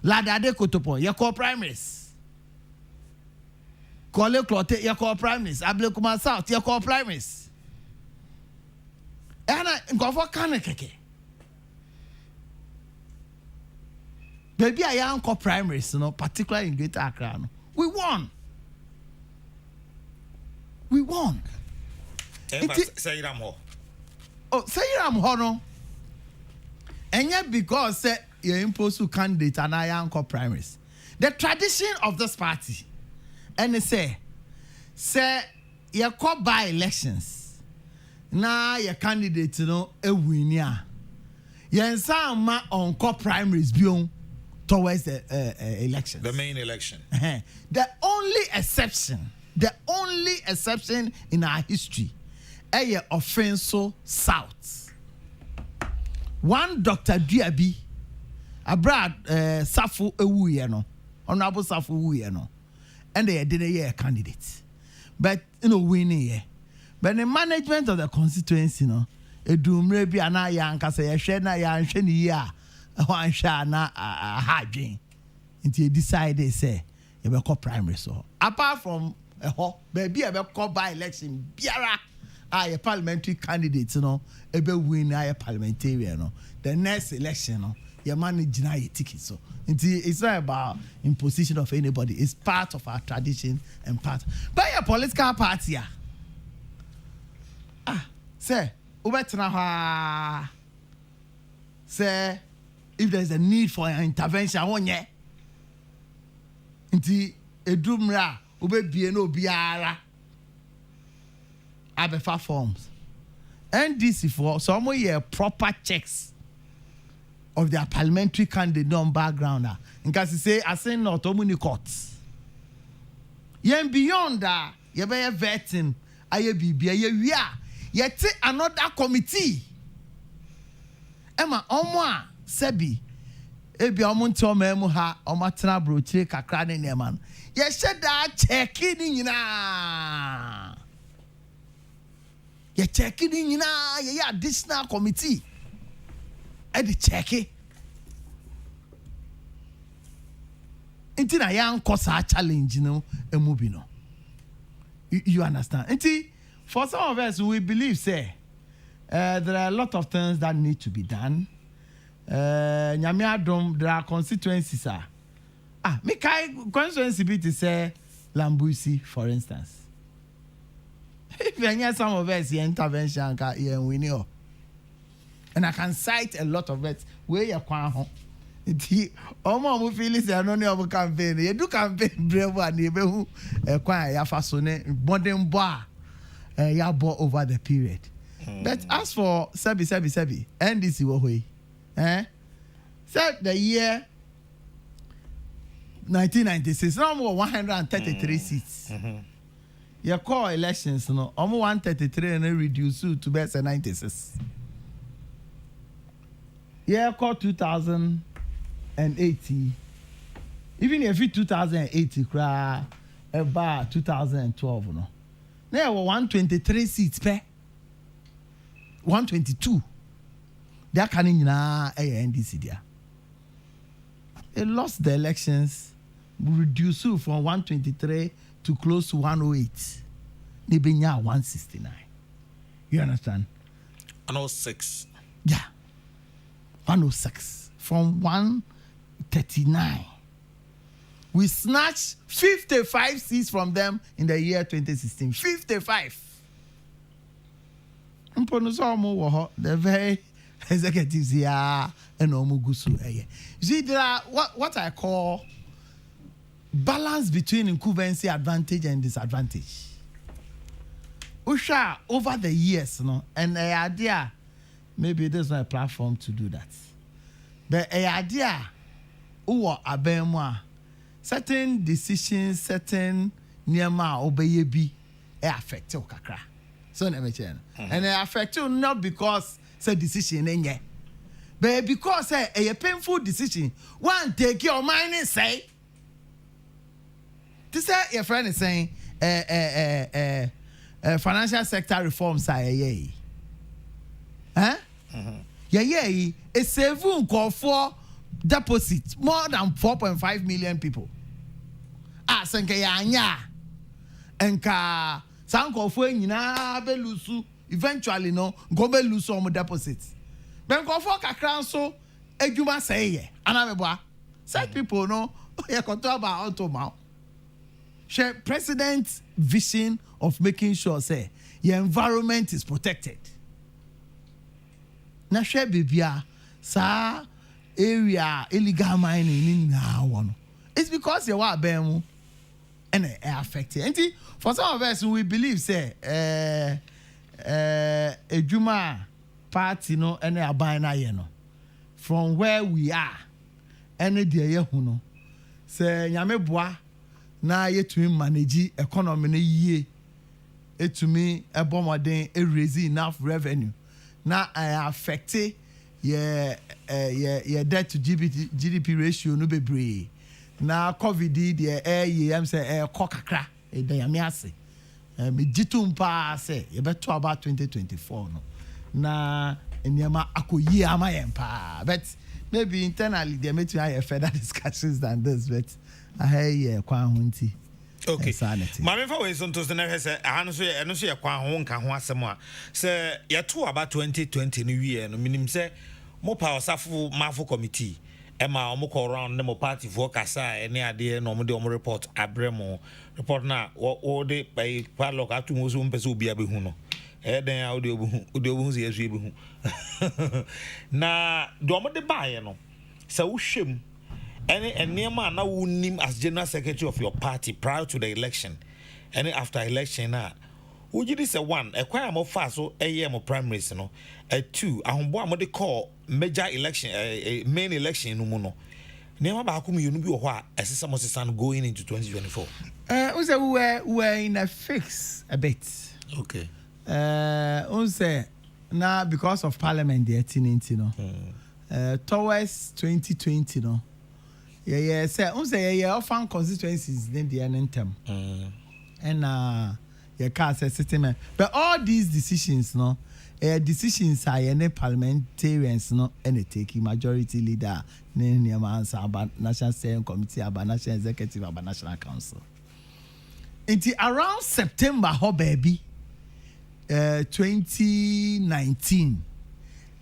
Speaker 5: Ladade Kotopo, you call primaries. Kole Klote, you call primaries. Ablekuma South, you call primaries. And I go for Kanekeke. Baby, I am called primaries, particularly in Greater Accra. We won. We won.
Speaker 2: Say Ramho.
Speaker 5: Oh, say Ramho, no. And yet, because you impose to candidate and I am called primaries. The tradition of this party, and they say you call by elections. Now your candidate, a winner. You on call primaries, beyond. Towards the election.
Speaker 2: The main election.
Speaker 5: The only exception in our history, a offensive South. One Dr. Diaby, Brad Safu Ewuyeno, Honorable Safu Ewuyeno, and they didn't hear a candidate. But winning here. But the management of the constituency, a doom maybe an eye and Kesseh, Shena, and Shenia. One shall not harding until you decide they say you will call primary. So apart from a whole baby, I will call by election. Biara, a parliamentary candidate, a win a parliamentarian. The next election, your manage a ticket. So it's not about imposition of anybody. It's part of our tradition and part. By a political party, say, say. If there's a need for an intervention, Inti edumra ubebie no biara abefa forms. NDC for some year proper checks of their parliamentary candidate on background. In case say I say not omuni courts. Yen beyond that, you be vetting aye bibia ye yet another committee. Emma omwa Sebi, ebi omunti omemu ha omatena brochire kakra ne neman. Ye sheda checki ni nyina. Ye checki ni nyina ye additional committee. E di checki. Inti na ya nkosa challenge no emubi no. You understand? Inti for some of us we believe say there are a lot of things that need to be done. Nyamiadom, there are constituencies. Me constituency be to say Lambusi, for instance. If you hear some of us, your intervention, we know. And I can cite a lot of it. Where you can home. Omo feel is no new campaign. You do campaign brave one. You be who quite ya fasone modern bar. Ya bought over the period. But as for Sebi, NDC way. Said the year 1996, no more 133 seats. Your core elections, no, almost 133 and reduced to best 96. Yeah, call 2080. Even if it 2080, cry about 2012, no. There were 123 seats per 122. they are coming na NDC there. They lost the elections, reduced from 123 to close to 108. They been 169. You understand?
Speaker 2: 106.
Speaker 5: Yeah. 106 from 139. We snatched 55 seats from them in the year 2016. 55. The very executives here and Omugusu. You see, there are what I call balance between incumbency advantage and disadvantage. Usha over the years, and the idea, maybe there's not a platform to do that. But the idea, certain decisions, certain niyama obeyebi, affect you kakra. So and it affect you not because it's a decision enye, but because a painful decision. One take your mind and say, this is your friend is saying, financial sector reforms are yay. Huh? Yeah, a saving call for deposits more than 4.5 million people. Senke ya enka sanko fo nyina be lusu eventually no go be lusu on deposits. Ben ko for kakran so adwuma say ye anameboa. Such people no you can talk about auto share president's vision of making sure say your environment is protected. Na share bibia sa area illegal mining na one. It's because you are bemu and it affected. And for some of us we believe say a Juma party no and a bina yeno from where we are and the year huno say nyame boa na yetumi manage economy na yie etumi ebomoden e raise enough revenue na affect your debt to GDP ratio no bebre na covid the am say kokakra e da yame ase me jitum pa say you better about 2024 no na enyama akoyi amayempa but maybe internally they may have further discussions than this but I hear kwan hunti.
Speaker 2: Okay. Mama for we son to the never say anu so ya kwan ho nka ho asem a say ya to about 2020 no wie no minim say mo pa osafo mafo committee ema omo call round ne mo party for kasa ene ade no mo de omo report abremo report na o de by padlock atu mo so mpese obi abehu no den a o de obu se yesu ebehu na do omo de bae no say wo hwem any man now who name as general secretary of your party prior to the election, any after election na, would you say one? A quite more fast so a year more primaries no, a two. I want what they call major election, a main election no mono. Never back whom you know what as some of the sun going into 2024.
Speaker 5: We're in a fix a bit.
Speaker 2: Okay.
Speaker 5: Now because of Parliament, they're towards 2020 no. Yeah, say often constituencies then the term. And you can't say settlement. But all these decisions, no, decisions are any parliamentarians, no, any taking majority leader, about National Steering Committee, about National Executive, about National Council. Until around September, baby, 2019,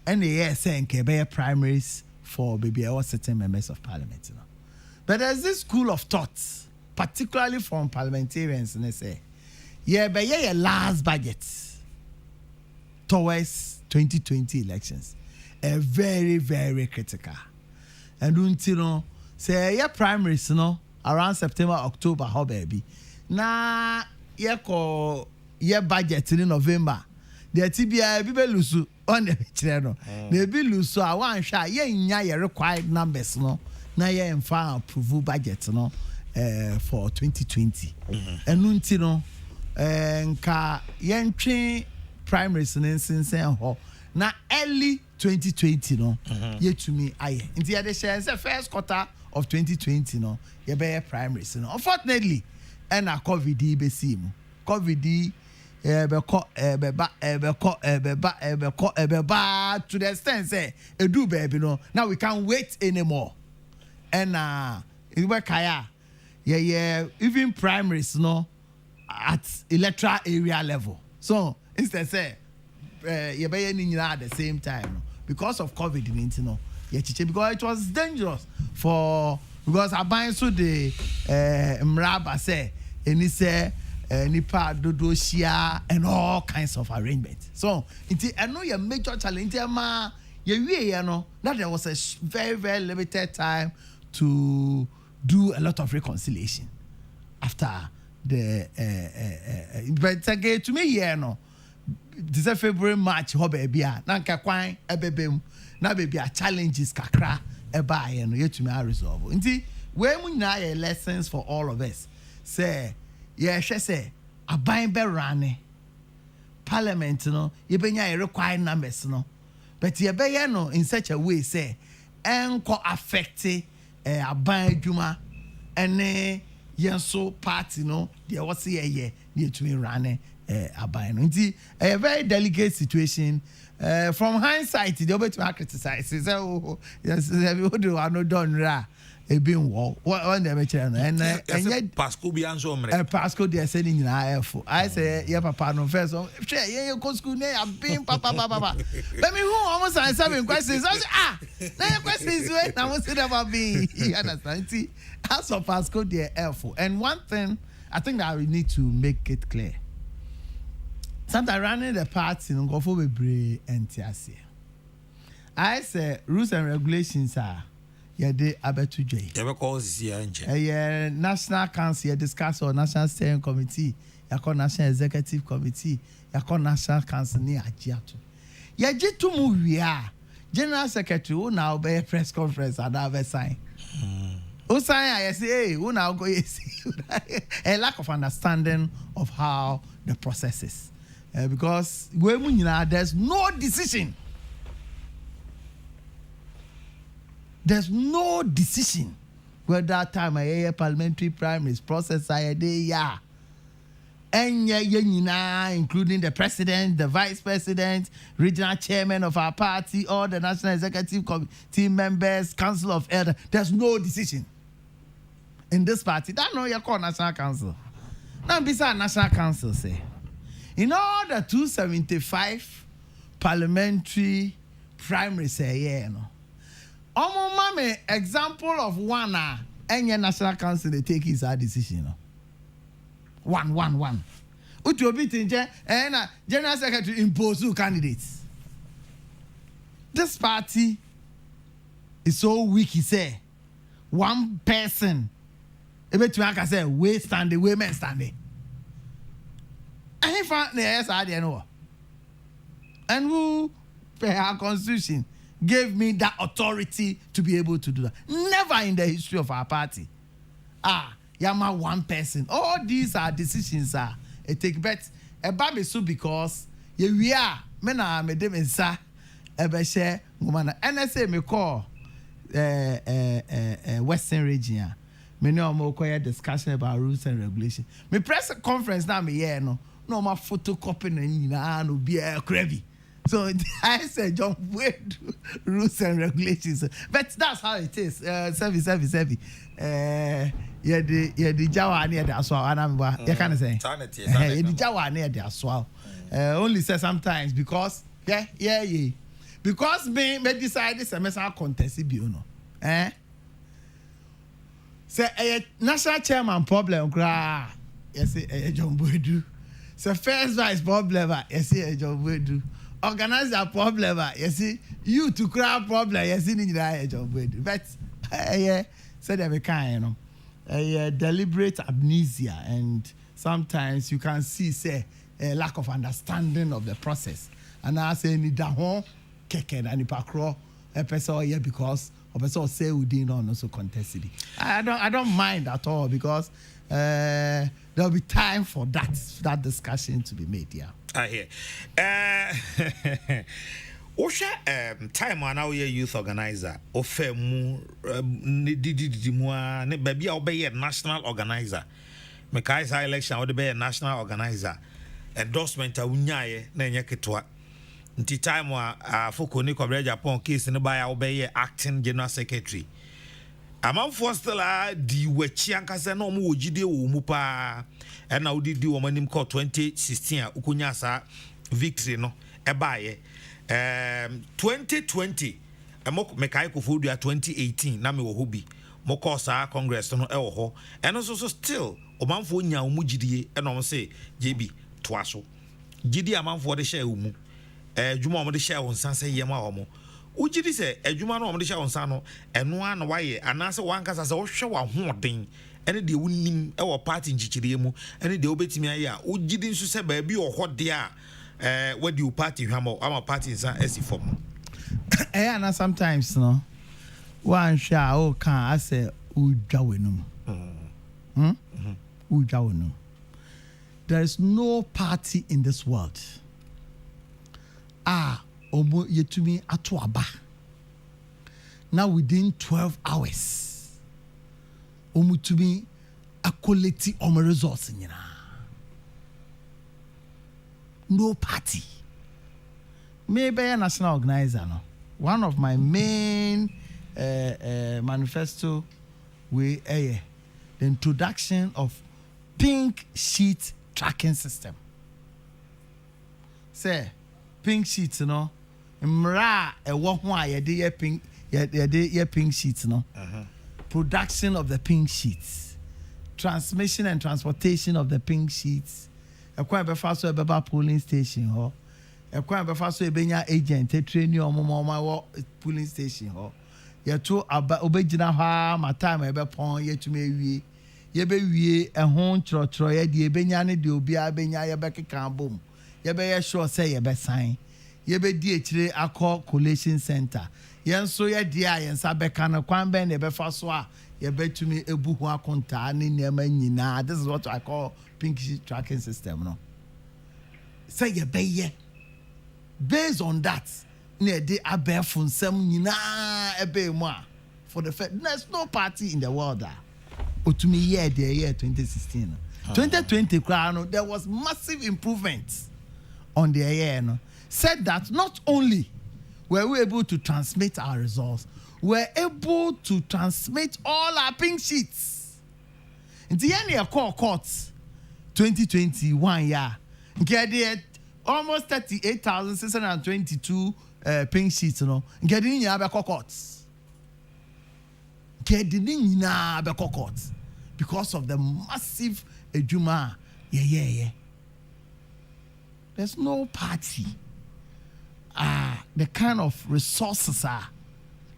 Speaker 5: and the year saying primaries for baby all certain members of parliament, you know. But there's this school of thoughts, particularly from parliamentarians, and they say, but your last budget towards 2020 elections, very, very critical. And until say your primaries, around September, October, how baby. Na your budget in November. The TBI be lusu on the channel. They be lusu. I want share ye required numbers na ye enfa approve budget for 2020. And until nka ye primaries since na early 2020 ye to me aye. Inti the share say first quarter of 2020 ye be primaries unfortunately and a COVID be see COVID to the extent say do baby no. Now we can't wait anymore. And even primaries no at electoral area level. So instead say you be at the same time because of COVID-19 no. Because it was dangerous because I buy so the mraba say and he say nipa dodo shia and all kinds of arrangements. So I know your major challenge ma you know that there was a very very limited time to do a lot of reconciliation after the but again to me no this February March ho baby na nka kwan ebebem na baby challenges kakra eba ye no yetumi resolve nti we mu nyina lessons for all of us say yeah say aban be rane parliament no ye benya require numbers no but ye be no in such a way say enko affect aban adwuma ene yenso party no there was ye yetumi rane aban no nti a very delicate situation. From hindsight, the over to criticize. Say, oh, yes, everybody no done ra. A being war. What they make and yet
Speaker 2: Pasco be answer.
Speaker 5: Pasco they are sending in IF. I say, yeah, papa no first. Yeah, you go school ne. I've been papa. Let me who almost answer 7 questions. I say, now your questions wait. I want to say about me. You understand? See, as of Pasco they are for. And one thing, I think that we need to make it clear. Sometimes running the party no go for be NTS. I say rules and regulations are de abetu joy.
Speaker 2: You cause here
Speaker 5: national council discuss or national steering committee, ya call national executive committee, ya call national council ni agiato. Ya jitu mu wia general secretary who now be press conference and have sign. Who sign I say hey who now go see a lack of understanding of how the process is. Because there's no decision. There's no decision where that time a parliamentary primaries process including the president, the vice president, regional chairman of our party, all the national executive committee members, council of elders. There's no decision in this party. That no you call national council. Now beside national council say. In all the 275 parliamentary primaries say no. Mame example of one any national council they take is our decision. No? One. Uti obi tinje general secretary impose candidates. This party is so weak, he say. One person. Ebe to aka say we standing, women standing. And who our constitution gave me that authority to be able to do that? Never in the history of our party. Yama one person. All these are decisions it take bet a baby so because we are mena me dem nsa ebe share woman NSA me call Western region. Me no more discussion about rules and regulations. Me press conference now me no my photocopy no be a crabby. So I said John wait rules and regulations. But that's how it is. Service. The Jawa near the aswal and you can say the Jawa near the aswal. Only say sometimes because because me decide this semester contest you know. Say a national chairman problem cry. Yes, John Boydu. Say first vice problem. Yes, John Boydu. Organizer problem. Yes, you to cry problem. Yes, John Boydu. But say they be kind, deliberate amnesia, and sometimes you can see say a lack of understanding of the process. And I say ni da ho keke na nipa kro e person here because of person say we didn't also contest it. I don't mind at all because there'll be time for that discussion to be made here.
Speaker 2: I hear. Osha time now we youth organizer ofemu ne baby obey national organizer. Mekaisa election would be a national organizer. endorsement a unyaye na enye ketwa nti time a foko ni Kwabena Japan case ne ba ya obeye acting general secretary amanfo still a di wachi ankasa na omo wogide wo mu pa e na odidi wo manim call 2016 a ukonya sa victory no e baaye 2020 mekai ko fodu 2018 na me wo hobi mo call sa congress no e wo ho eno so still omanfo nya wo mu gidie e na omo say JB toaso gidi amanfo de share wo mu adwuma omo de share won san say yema omo ugidi se adwuma no omo de share won san no eno a na waye anase wankasa se wo hwe wa hoden ene de wonim e wo party nchichire mu ene de obetimi aye a ugidi nso se ba bi ohode a wadi u party hwamo ama party san asifom
Speaker 5: na sometimes no one sha o kan ase udwa wenum udwa wenum. There is no party in this world omo yetumi ato aba now within 12 hours omo tumi akoleti omo resource nyina. No party. Maybe a national organizer. No? One of my main manifesto the introduction of pink sheet tracking system. Say pink sheets, no. Mra pink pink sheets, no. Production of the pink sheets, transmission and transportation of the pink sheets. A quite faster about polling station, ho. A quite faster benya agent, a trainee or my polling station, ho. You're too obejina ha, my time ever pon, yet to me, ye be a home troy, ye benyani do be a benya, ye back a can boom. Ye be sure say ye be sign. Ye be DHA a call collation center. Yen so ye dear and sabekana kwamben, ye be faswa. You bet to me a buhua konta ni nyina. This is what I call pink sheet tracking system, no. Say you be based on that, near the abe fun sem nyina ebe mo for the fact there's no party in the world to me year 2016. 2020 there was massive improvements on the year, no. Said that not only were we able to transmit our results, we're able to transmit all our pink sheets. In the end of courts 2021 get almost 38,622 pink sheets, you know. Get in your courts. Get in your courts because of the massive ejuma. Yeah. There's no party. The kind of resources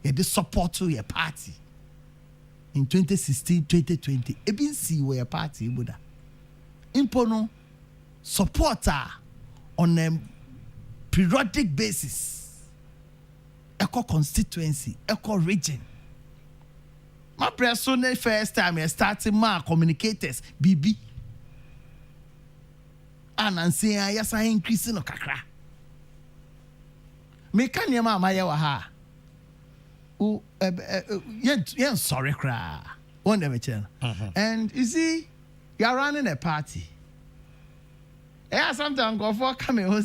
Speaker 5: the support to your party in 2016, 2020. Even see where party Buddha. Impono supporter on a periodic basis. Echo constituency, echo region. My personal first time I started my communicators, BB. And I'm saying yes, I increasing no kakra. Me can your mama yawa. Yeah, sorry, cry. One day, and you see, you're running a party. Yeah, sometimes go for coming home. I'm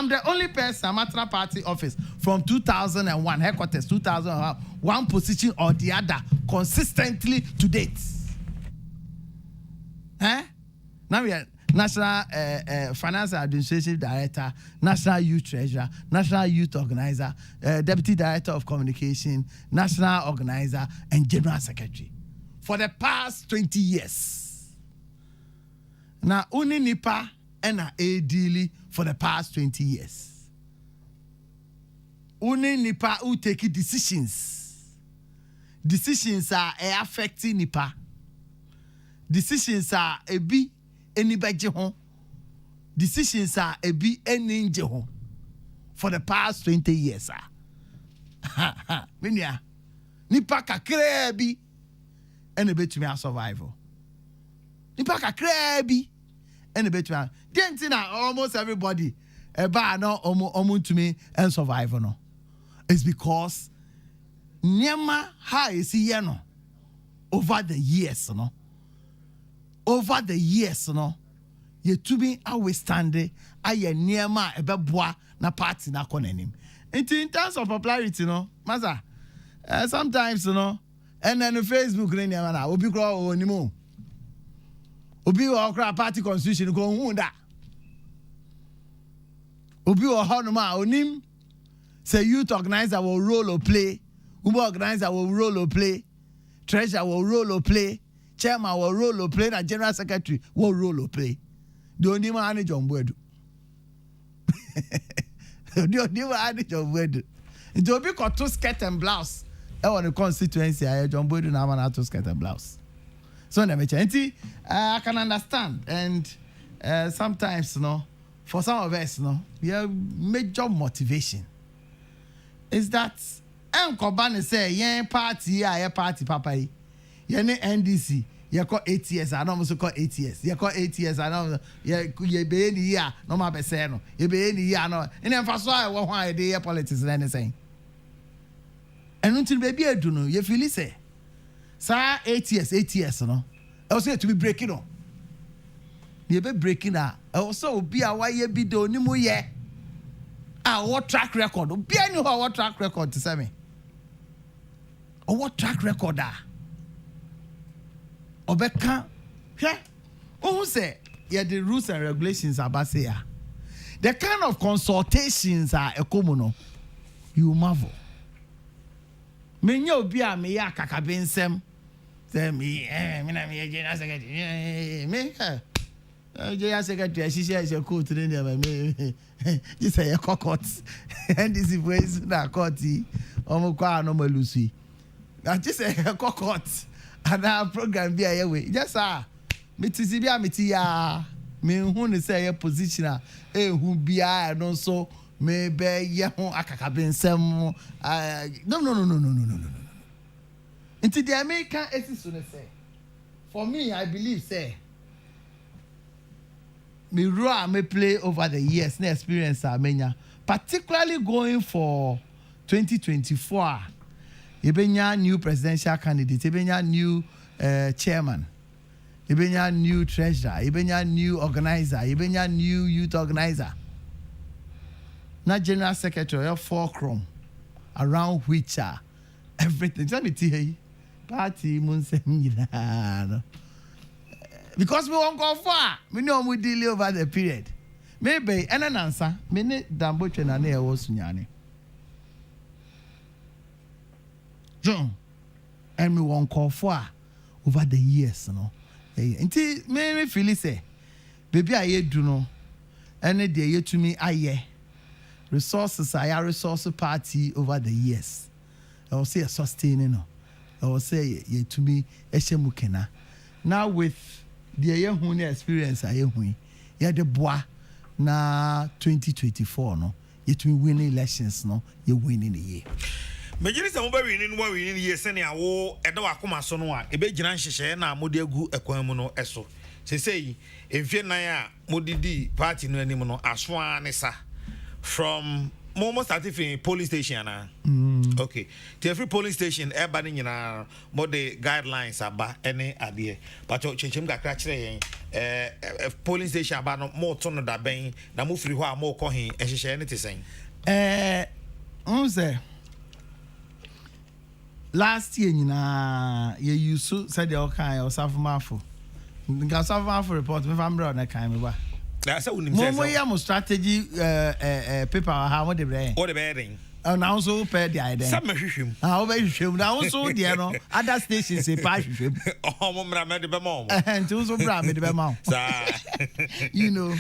Speaker 5: the only person Matra Party office from 2001 headquarters 2001 one position or the other consistently to date. Now we are National Finance Administrative Director, National Youth Treasurer, National Youth Organizer, Deputy Director of Communication, National Organizer, and General Secretary for the past 20 years. Now, only NIPA and ADL for the past 20 years. Only NIPA who take decisions. Decisions are affecting NIPA. Decisions are a B. Anybody home. Decisions are a be any home for the past 20 years. Minya nipa kakra bi ene betumi a survival. Nipa kakra bi ene betumi. Dentina almost everybody eba no omo to me and survival no. It's because nyama ha esi ye no over the years, no. Over the years, no. You to be always standing. Aye near ma ebeboa na party na konenim. In terms of popularity, no, maza. Sometimes, you know, and then Facebook, obi grow anymore. Obi or party constitution go wunda. Obi or honoma onim. Say youth organizer will role or play. Uber organizer will role or play. Treasurer will role or play. Chairman will role or play. And general secretary will role or play. The only man is John Boyd. The only man is John Boyd. It will be called two skirt and blouse. I want the constituency. I John Boyd and I want to skirt and blouse. So I can understand, and sometimes, you know, for some of us, you know, your major motivation is that Kobani say, yeah, party, papa, yeah, NDC, you call 8 years, I don't also call 8 years, you call 8 years, I don't, you be any year, no more beseno, you be any year, no, and then for so I want why they politics and anything. And until baby, I do know, you feel it say, sir, 8 years, no, I was here to be breaking on. You be breaking out. Also, be a why you be doing no more, yeah. What track record? Be any what track record to say me. Or what track record are? Obeka, yeah. Who say, yeah, the rules and regulations are based. The kind of consultations are a common. You marvel. Me nyo be a me ya kakabensem. Say me, me general secretary. Me, general secretary, she says a court to the you say a caucus. And this is where it's not courty. Omokwa no malusi. I just say a caucus. And our program be a way. Yes, sir. Me tizibia me tia. Me who say a positioner. Who be I and also maybe yahoo akakabensem. No. Into the American essence, say. For me, I believe, say, me role may play over the years, no experience, particularly going for 2024. You be new presidential candidate, you be new chairman, you be new treasurer, you be new organizer, you be new youth organizer. Not general secretary, or fulcrum around which everything. Let me tell you. Party because we won't go far. We know we deal over the period. Maybe an answer. Many dambo chenane was sunyani. John, and we won't call far over the years, no. Until me feel say, baby, I do know. Any day you to me, I resources. I resource party over the years. I will say a sustaining, no. I will say ye to me eshemukena. Now with the young experience I am ye the bois na 2024 no ye to me win elections no ye winning the year.
Speaker 2: Majority some winning one winning year send ya wo edo akoma so no a ebe gina nhehye na mode agu ekwan mu no eso. Say emfie nan a modidi party no anim no aso anesa from Momo started from police station. Okay. To every police station, everybody more the guidelines about any idea. But chim got catch police station about more ton of that bang. Now move free more coin and she share anything.
Speaker 5: Last year, you said the okay or South Marfo. South Marfo report if I'm wrong, I can't.
Speaker 2: That's a
Speaker 5: Momo strategy paper how what the brain.
Speaker 2: What the bearing?
Speaker 5: And also pay the idea.
Speaker 2: Some machine.
Speaker 5: How about you? Now also the no other stations say pass you.
Speaker 2: Oh, Mama made the mom.
Speaker 5: And also brand the mom. You know,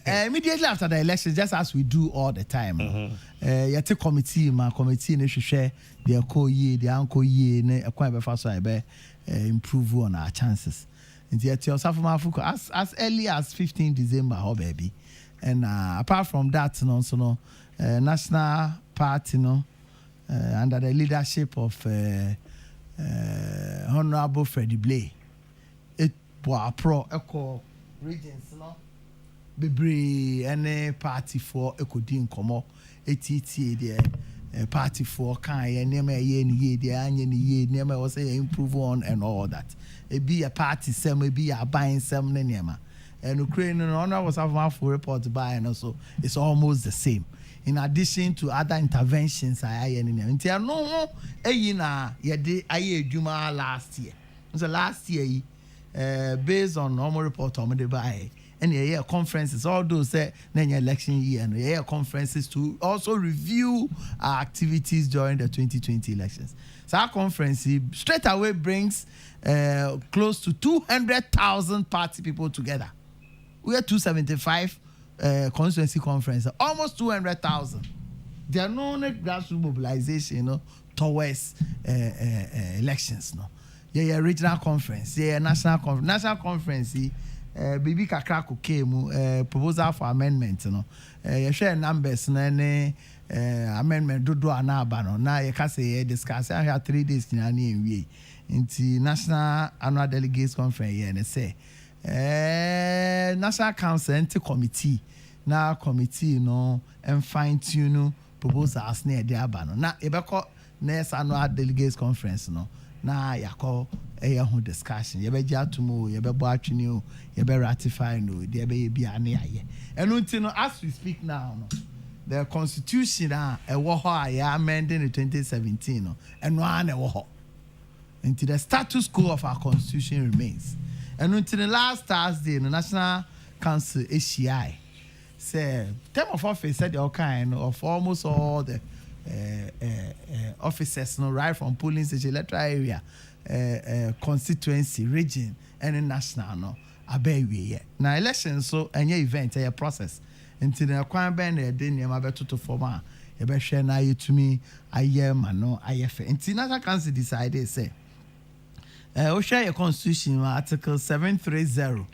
Speaker 5: immediately after the election, just as we do all the time. You take committee, my committee ne share their co-year, the uncle year, ne acquire before so I be improve on our chances. Yet yourself as early as 15 December, oh baby. And apart from that, no, national party, under the leadership of Honorable Freddie Blay, it was pro eco regions, no, Bebre any party for Eco Din Como, ATT there, party for kind name ye the onion ye name was say improve on and all that. It be a party some be a buying some nema. And Ukraine honor was have one full report by and also it's almost the same. In addition to other interventions I no Juma last year. So last year based on normal report on the buy and yeah conferences all those election year and yeah conferences to also review our activities during the 2020 elections. So our conference straight away brings close to 200,000 party people together. We are 275 constituency conference, almost 200,000. There are no grassroots mobilization, towards elections, Yeah, regional conference, yeah, national conference. National conference, Bibi Kakrako came proposal for amendment, You share numbers, amendment do anabano. Now you can say discuss. I have 3 days in any into National Annual Delegates Conference, and they say. National Council and committee now committee and fine tune proposals near the abano. Now ebeko next annual delegates conference now yako who discussion you be jatumo you be boatwini you be ratify there be ane aye and until as we speak now the constitution amending in 2017 and one until the status quo of our constitution remains. And until the last Thursday, the National Council ACI said term of office said all kind of almost all the officers, right from polling station, electoral area, constituency, region, and national, now elections so any event, a process until the requirement they didn't have to form. You better share now you to me. I am until National Council decided say. We share your constitution article 730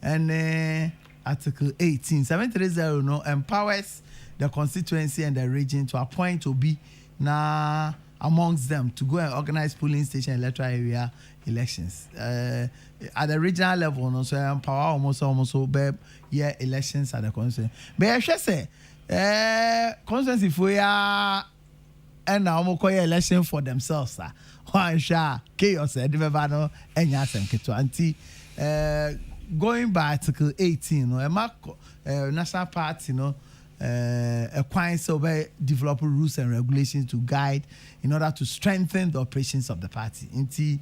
Speaker 5: and article 18. 730 empowers the constituency and the region to appoint to be now amongst them to go and organize polling station electoral area elections. At the regional level, so empower almost elections at the constituency. But I should say, constituency for ya and now election for themselves. One share chaos no going by article 18 national party acquiring so develop rules and regulations to guide in order to strengthen the operations of the party. Into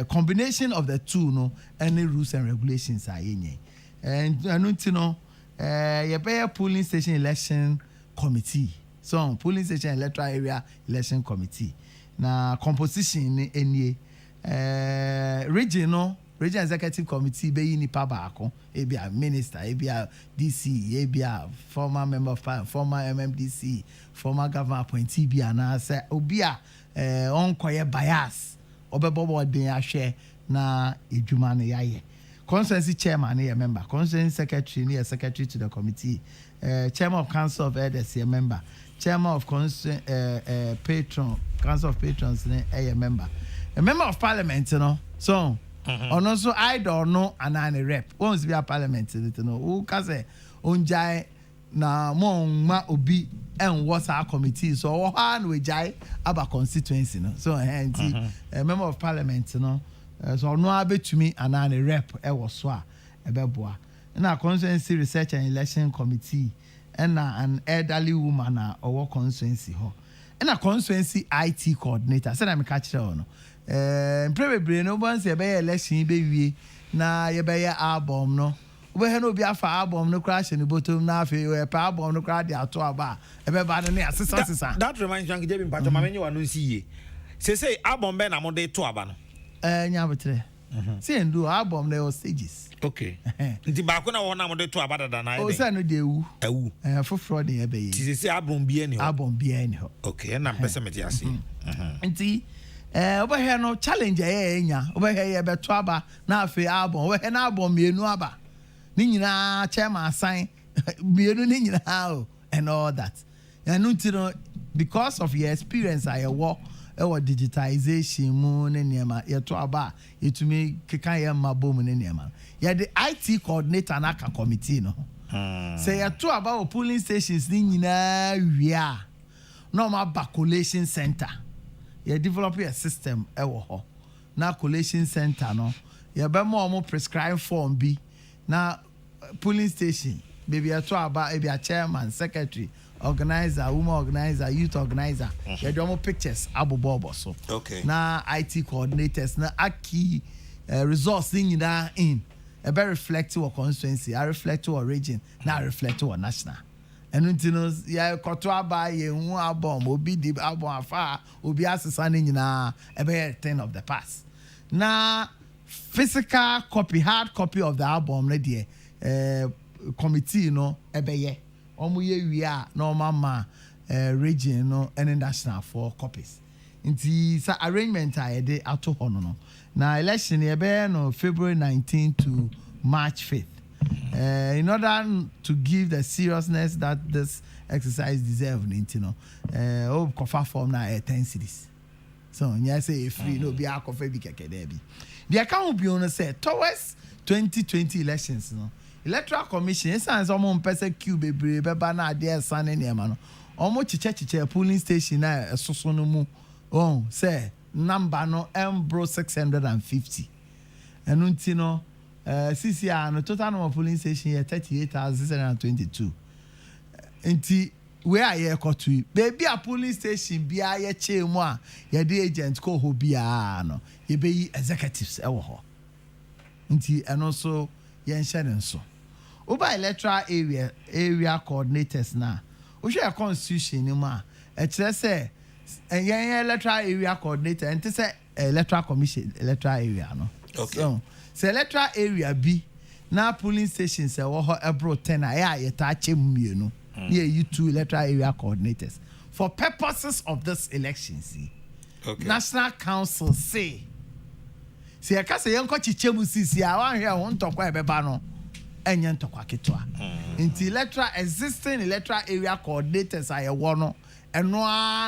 Speaker 5: combination of the two any rules and regulations are in and you pay polling station election committee. So polling station electoral area election committee. Na composition any regional executive committee be nipa baako e be a minister e be a DC e be a former member of parliament, former MMDC, former governor appointee be na say obi a onkoye bias obebobo den ahwe na edwuma ne yaye. Constituency chairman ne member, constituency secretary ne secretary to the committee, chairman of council of elders a member, chairman of patron council of patrons a member, a member of parliament so and also I don't know and rep once be a parliament who can say unjai na ma obi and what's our committee so one we jai about constituency so a member of parliament so no abe to me and rep was so ebeboa na constituency research and election committee and an elderly woman or constituency ho and a constituency IT coordinator said I'm catch on probably no once you be election be na you be album no we no be afa album no crash in the bottom na fe we pa album no crash dey ato aba e be ba no assistant
Speaker 2: that reminds me Jebi Mpacho ma menye wanu nsi ye say album be na mo dey to aba no
Speaker 5: nya betre say ndo album na stages
Speaker 2: okay nti ba ko na wo na mo dey to aba dada na
Speaker 5: o say no dey ewu foforo dey e be yi
Speaker 2: ti say album bi eni ho okay na pese me dey ase
Speaker 5: nti over here no challenge enya over here be to aba na afi album over here na album mienu aba ni nyina chairman assign mienu ni nyina and all that and until because of your experience I work digitization mu ne niema ye to aba yetumi keka ye mabom ne niema ye the IT coordinator na ka committee no say ye to aba o polling stations ni nyina wia normal back collation center. You develop a system na collation center no. You be more prescribed form B. Na polling station. Maybe a maybe a chairman, secretary, organizer, woman organizer, youth organizer. You do more pictures abu bobo so.
Speaker 2: Okay.
Speaker 5: Na IT coordinators na aki resource thing that in. A very reflective or constituency, I reflect to a region, now reflect to a national. And until ya kotoa ba ye hu album obi di album afa obi asesane nyina a very thing of the past. Na physical copy, hard copy of the album na die committee no ebeye omo ye wia no mama region no and national for copies. Nti sa arrangement a yede ato ho no. Now election here no February 19 to March 5th. In order to give the seriousness that this exercise deserves, you know, cover form now 10 cities. So you say free no be a coffee be keke debi. The account be on say towards 2020 elections, no. Electoral Commission sans omo mpese queue bebre beba na ade san ne ma no. Omo chiche polling station na soso no mu. Oh, say number no Mbro 650. And untino CCR no total number of polling station here 38,622. Enti where are you to baby a polling station be a ye che mo a ye the agent ko ho bia no ye be executives e wo ho. Enti and also ye nhye so. Over electoral area coordinators na. O share constitution ni ma e kire say and electoral area coordinator and say electoral commission electoral area no.
Speaker 2: Okay.
Speaker 5: So electoral area B now polling stations say wo ebro 10 aya yeta chemu no. Near you two electoral area coordinators for purposes of this election. See.
Speaker 2: Okay.
Speaker 5: National Council say see aka say yanko chichemu sisi a wan here won tokwa ebeba no enye ntokwa ketwa. Nti electoral existing electoral area coordinators aye wo no eno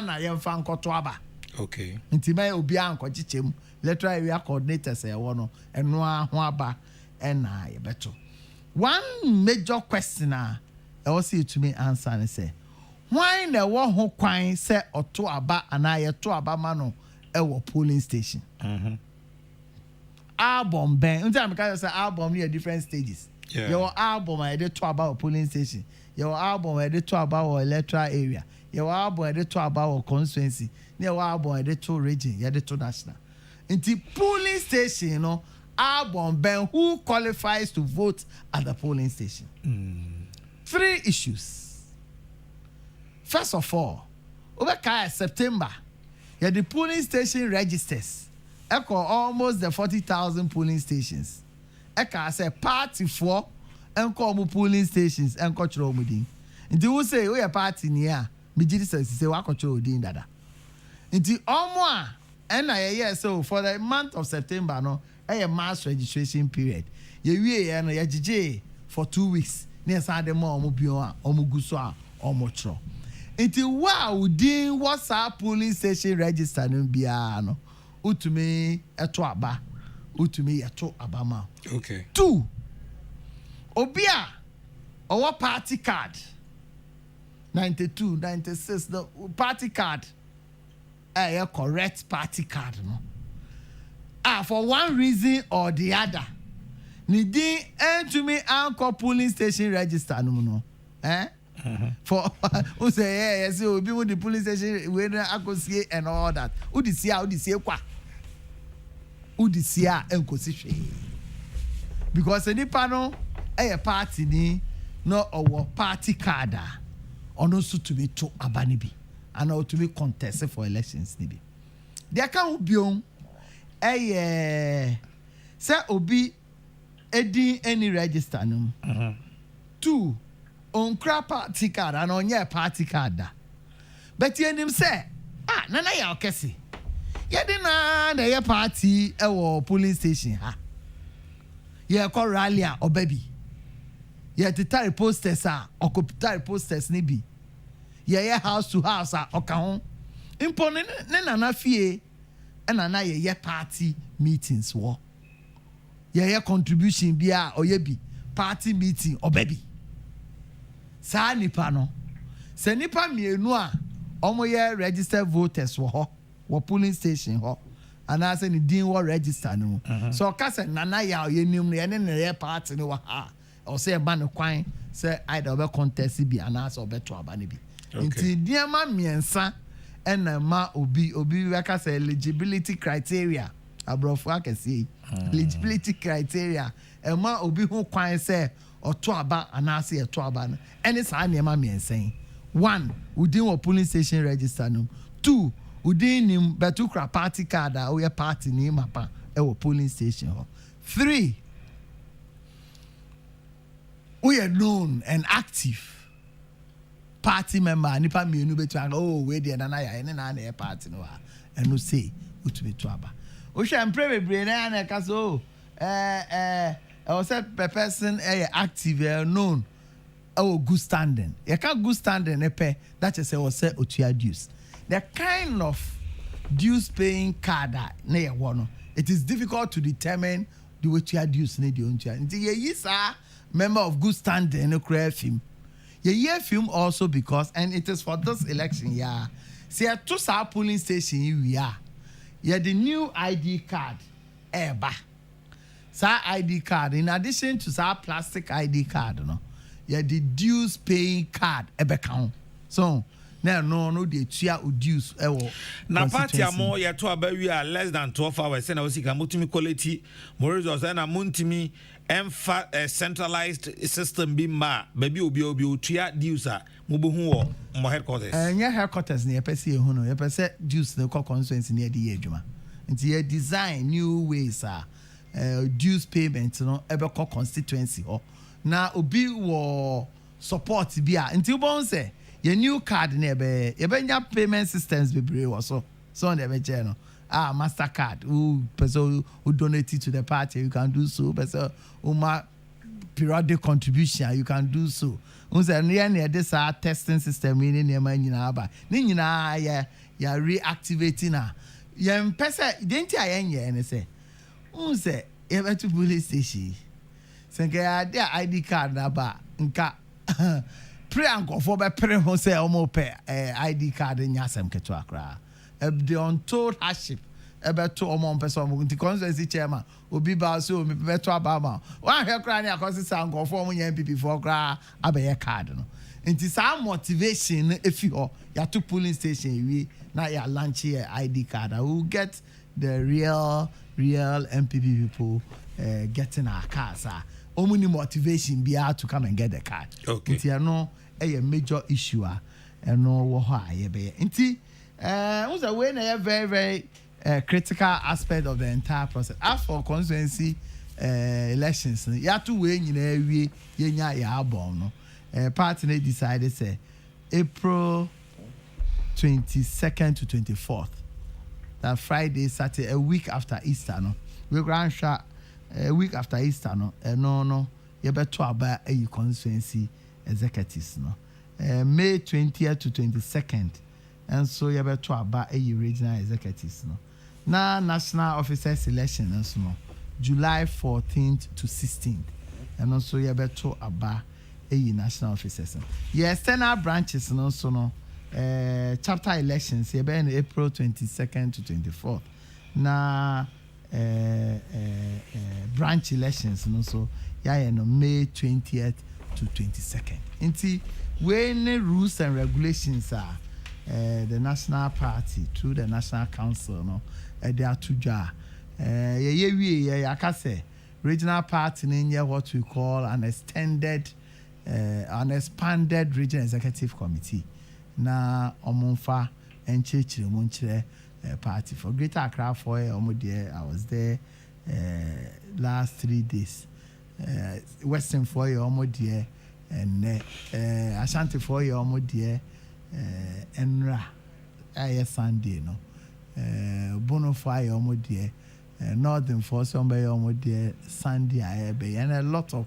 Speaker 5: na yemfa nkoto aba.
Speaker 2: Okay.
Speaker 5: Nti mai obi anko chichem electoral area coordinators aye wo no eno ho aba na ye beto. One major question I also to me answer and say why na wo ho kwan say oto aba ana ye to aba ma no e wo polling station. Album ben until I can say album near different stages.
Speaker 2: Yeah.
Speaker 5: Your album I did to about polling station. Your album I did to about electoral area. Your album I did to about constituency. Your album I did to region. You did to national. In the polling station, you know, album ben who qualifies to vote at the polling station. 3 issues. First of all, over September, yeah, the polling station registers. Echo almost the 40,000 polling stations. Eka say party for enko mu polling stations enko chiro mudin. Nti wo say we party ni a me gidi say wa chiro din dada. Nti omo a na ye so for the month of September no a mass registration period. Ye wie no ye gigi for 2 weeks. Ne sa de mo omo bio a omo guso a omo chiro. Nti wa udin WhatsApp polling station register no bia no utumi eto aba. Utumi eto abama.
Speaker 2: Okay.
Speaker 5: 2. Obia our party card 92, 96 the party card a correct party card no. For one reason or the other nidi to me anchor polling station register no. For who say yes obi with the polling station we akosie and all that. Udisia kwa udisia enkosihwe because any panel a party ni no our party card ono so to be to abani bi and to be contest for elections ni bi there can be on say obi edi any register no 2 on crap party card and on your party card but you him say nana ya Kesseh yedina na ye party e wo polling station ha ye call rally or baby ye titari posters occupy posters ni bi ye house to house okahon impo ne nana fie e nana ye party meetings wo ye contribution bia oye bi party meeting or baby sa nipa no se nipa mienu a omo registered voters wo polling station ho and I say ni din wo register no so kase nana ya yenim no ye ne party no wa ha o say ba no kwan say either obe contest bi anasa obe to aba ne bi nti diama miensa ena ma obi we kase eligibility criteria abrofo akese eligibility criteria ema obi hu kwan say oto aba anasa ye to aba no ene sa na ma miensa 1 within our polling station register no 2 within him betukra party card or your party name apa our polling station 3 we are known and active party member nipa mienu betu we dey na ya ene na na party no and no say utumi to aba o hwe mpre bebre na ka so I say person active known good standing. You can't good standing that is say otua dues. The kind of dues paying card it is difficult to determine the otua dues need you untia. Ye member of good standing no cry film. Ye film also because and it is for this election see to sa polling station we are. Ye the new ID card eba. Sa ID card in addition to sa plastic ID card no. Yeah, the dues paying card ebe count. So no the tua dues
Speaker 2: na party amo ya to aba we are less than 12 hours na osika mutumi quality more results na muntimi emfa centralized system bi ma baby obi tua dues a mubohu wo mo headquarters
Speaker 5: nya headquarters na yepese ehu no yepese dues na constituency na de adwuma nti ye design new ways dues payment no ebe constituency na obi wo support bia nti ubon say your new card na ebe nya payment systems bebre wo so on the beche no Mastercard who person who donate to the party you can do so person periodic contribution you can do so unse near this testing system ni ma nyina aba ni nyina ya reactivating na ya pesa denti ayenye ne say unse e betu police station senke ya ID card na ba nka pre anko for be pre ho say omo pe ID card nyasem keto akra the untold hardship ebeto omo person omo nti constituency chairman obi ba so omi beto abama wa hwe kra na akosi anko for omo nya MPP for kra abaye card no nti sa motivation efi ho ya to polling station we na ya launch here ID card I will get the real MPP people getting our cars only motivation be to come and get the card.
Speaker 2: Okay.
Speaker 5: It's a major issue and no wo be. Nti was a way a very very critical aspect of the entire process. As for constituency elections, you have to wait we ya born no. Party decided say April 22nd to 24th. That Friday, Saturday, a week after Easter no. We grand shot a week after Easter no no you better about a constituency executives no May 20th to 22nd and so you better about a regional executives no na national officers election no July 14th to 16th and also you better about a national officers yeah external branches no so no chapter elections you be in April 22nd to 24th na branch elections no so no May 20th to 22nd nti when rules and regulations are the national party through the national council no they are to ja say regional party in what we call an expanded regional executive committee na omonfa enchechire monchire party for Greater Accra for I was there last 3 days Western for and Ashanti for Enra Sunday no Bono for Northern for somebody Sunday and a lot of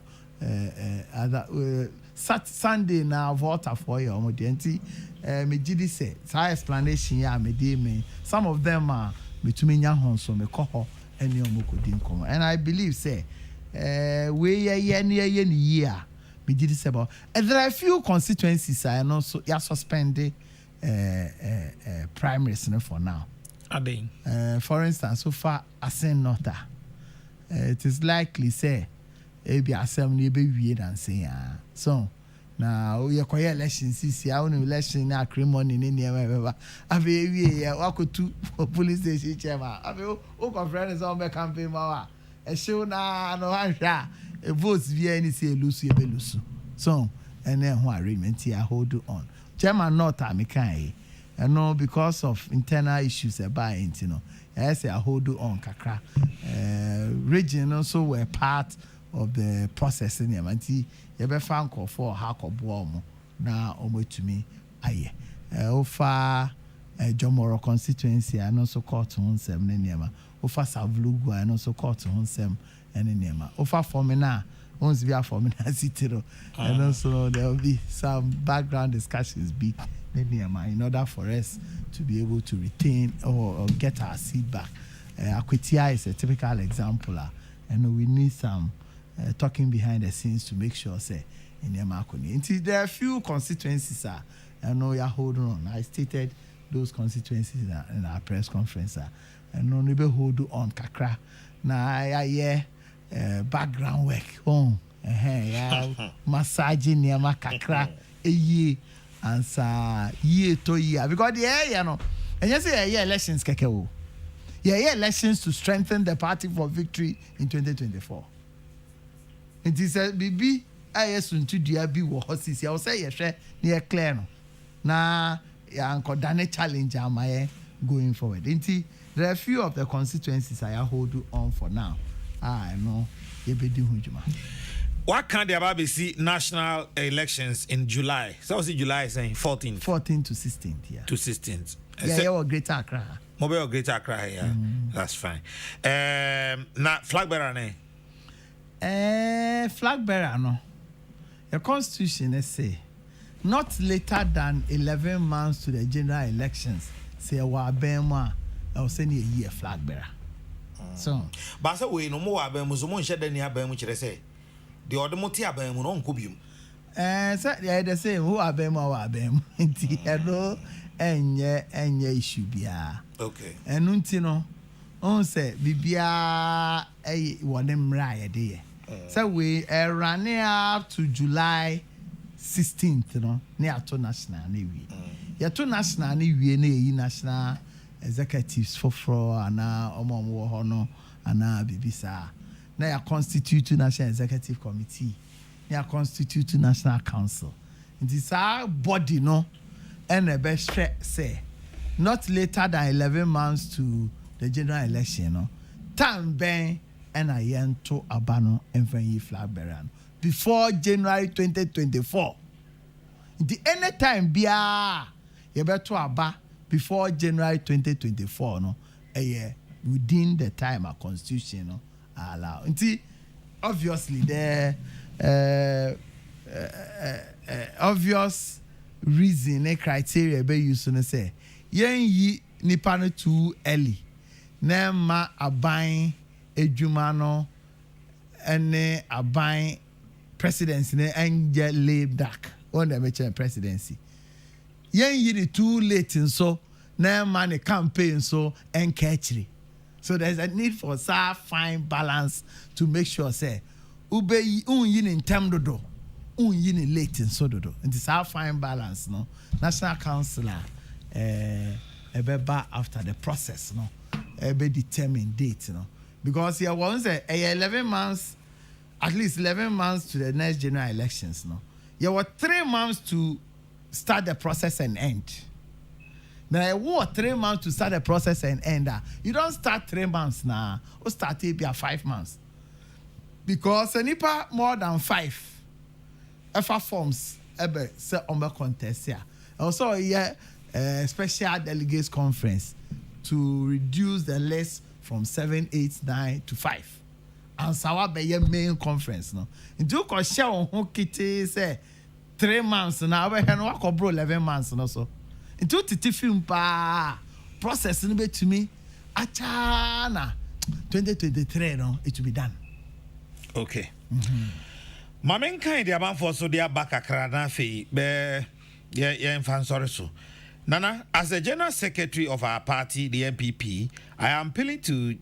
Speaker 5: other Sunday now water for you me gidi say sa explanation ya me dey me some of them are between nya so me koho ene omokodi nkomo and I believe say we ye ni year me gidi say but there are few constituencies I know so ya suspend primaries no for now. For instance, so far as in Nota, it is likely say be assembly be weird and say so now we are elections this year only election na money in near we could to police station chairman o conference on my campaign ma e show na no answer e votes via any say lose you be lose so and then who arrangement here hold on chairman not amikai and no because of internal issues about it, you know. I say I hold on kakra. Region also were part of the processing. You ever found call for hack or bomb now almost to me. Aye. Ofa Jomoro constituency and also court on sem nema. Ofa Savlugu and also court on sem and nema. Ofa Formina. Once we are forming a city, and also there will be some background discussions in order for us to be able to retain or get our seat back. Akwetia is a typical example, and we need some talking behind the scenes to make sure say in Yamakoni. There are a few constituencies, I know you're holding on. I stated those constituencies in our press conference, and no neighbor hold on kakra. Now background work massaging near kakra a year and year to year because the area no and you say elections kekeo elections to strengthen the party for victory in 2024. It is a BB IS to dia bi wo horses ya say ye hwe near clear no na ya ankodane challenge amaye going forward. There are a few of the constituencies I hold on for now. I know you be doing Juma.
Speaker 2: What can the Ababi see national elections in July? So was it July saying 14th?
Speaker 5: 14th to 16th, yeah.
Speaker 2: To 16th.
Speaker 5: Yeah, Greater Accra.
Speaker 2: Mobile Greater Accra, yeah. That's fine. Now flag bearer
Speaker 5: flag bearer no. The constitution is say not later than 11 months to the general elections. Say wa bema I was saying a year flag bearer. So
Speaker 2: but so we no more abem so mo nhye dani abem kire say the odemoti abem no nko biom
Speaker 5: so they say who abem or abem nti edo enye issue bia
Speaker 2: okay
Speaker 5: enu nti no on say bibia wone mra ye de so we run up to July 16th no na ato national na wi ya to national na wi na yi national executives for ana omo ho no ana bibisa na ya constitute national executive committee na constitute national council it is our body no and the best say not later than 11 months to the general election no time ben and I to abano and flag bearer before January 2024 the any time bia you better aba before January 2024 no within the time our constitution no allow until obviously the obvious reason a criteria be used to say yen yi nipa no too early na ma aban edwuma no ene aban presidency ne enje lay back on the presidency yen yi too late and so na man a campaign so encourage. So there's a need for some fine balance to make sure say ube yin in term dodo yin in late and so dodo. And it's our fine balance no national council eba after the process no ebe determine date no because here once 11 months at least 11 months to the next general elections no you were 3 months to start the process and end. Now, I want 3 months to start the process and end. You don't start 3 months now. Or start it 5 months. Because nipa more than 5 FA forms ebe se on contest here. Also, special delegates conference to reduce the list from 7, 8, 9 to 5. And sawa be your main conference no. Into ko share on who kiti say 3 months now we can work bro 11 months no so into titi film pa process no be to me acha na 2023 no it will be done.
Speaker 2: Okay. Mamen kind the aban for so dia back akra na fe be ye fan sorry so Nana, as the general secretary of our party, the MPP, I am appealing to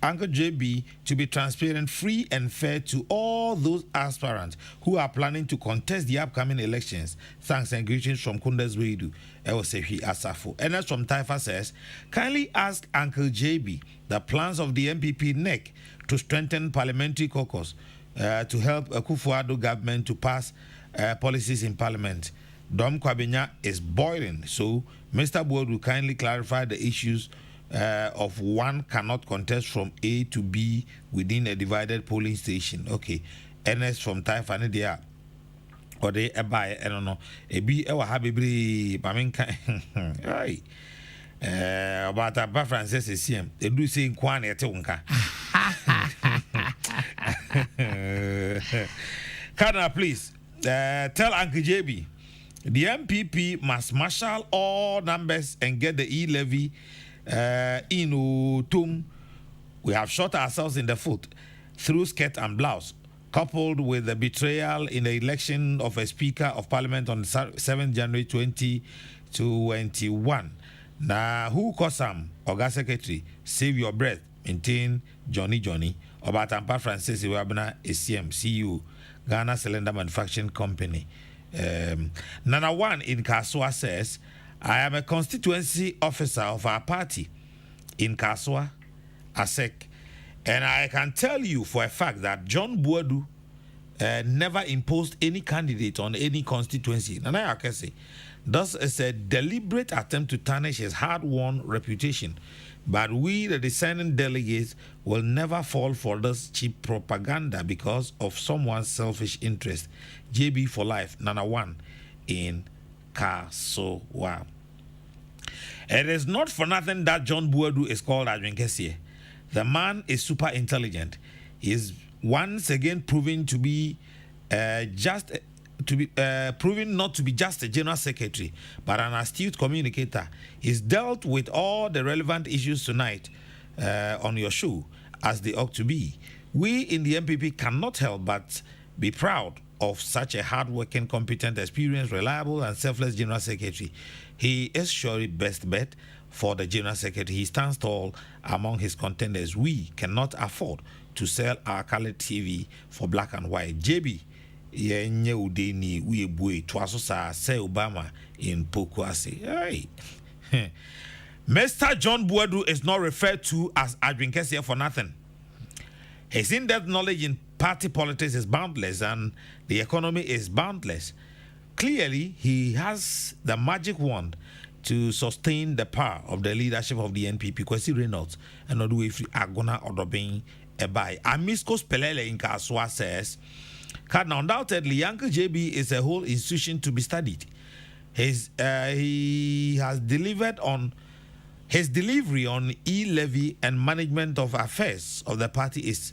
Speaker 2: Uncle JB to be transparent, free, and fair to all those aspirants who are planning to contest the upcoming elections. Thanks and greetings from Kundas Weidu, Ewosehi Asafo. And as from Taifa says, kindly ask Uncle JB the plans of the MPP NEC to strengthen parliamentary caucus to help Akufo-Addo government to pass policies in parliament. Dom Kwabenya is boiling, so Mr. Board will kindly clarify the issues of one cannot contest from A to B within a divided polling station. Okay, NS from Taifa Nidia. Or they buy, I don't know. A B ever happy, Maminka. Right. About a Ba Francis is CM. They do say Kwan at Unka. Kana, please tell Uncle JB. The MPP must marshal all numbers and get the e-levy in Utum. We have shot ourselves in the foot through skirt and blouse, coupled with the betrayal in the election of a Speaker of Parliament on 7th January 2021. Now, who caused some? Oga Secretary, save your breath, maintain Johnny. Obatampa Francis Iwabena, ACM, CEO, Ghana Cylinder Manufacturing Company. Nana One in Kaswa says, I am a constituency officer of our party in Kaswa, ASEC, and I can tell you for a fact that John Buadu never imposed any candidate on any constituency. Nana Kesseh, thus it's a deliberate attempt to tarnish his hard-won reputation. But we, the dissenting delegates, will never fall for this cheap propaganda because of someone's selfish interest. JB for life, Nana One in Kasowa. It is not for nothing that John Buadu is called Adwin Kesseh. The man is super intelligent. He is once again proven to be proven not to be just a general secretary, but an astute communicator. He's dealt with all the relevant issues tonight on your show, as they ought to be. We in the MPP cannot help but be proud of such a hard-working, competent, experienced, reliable, and selfless general secretary. He is surely best bet for the general secretary. He stands tall among his contenders. We cannot afford to sell our colored TV for black and white. JB, yenye udeni we boy twaso sa say Obama in Pokuase. Hey. Mr. John Buadu is not referred to as Adwin Kesseh for nothing. His in-depth knowledge in party politics is boundless and the economy is boundless. Clearly, he has the magic wand to sustain the power of the leadership of the NPP. Kwesi Reynolds and Oduwefi Agona Odobin Ebai. Amisco Spelele in Kaswa says, undoubtedly, Uncle JB is a whole institution to be studied. He has delivered on his delivery on e-levy and management of affairs of the party is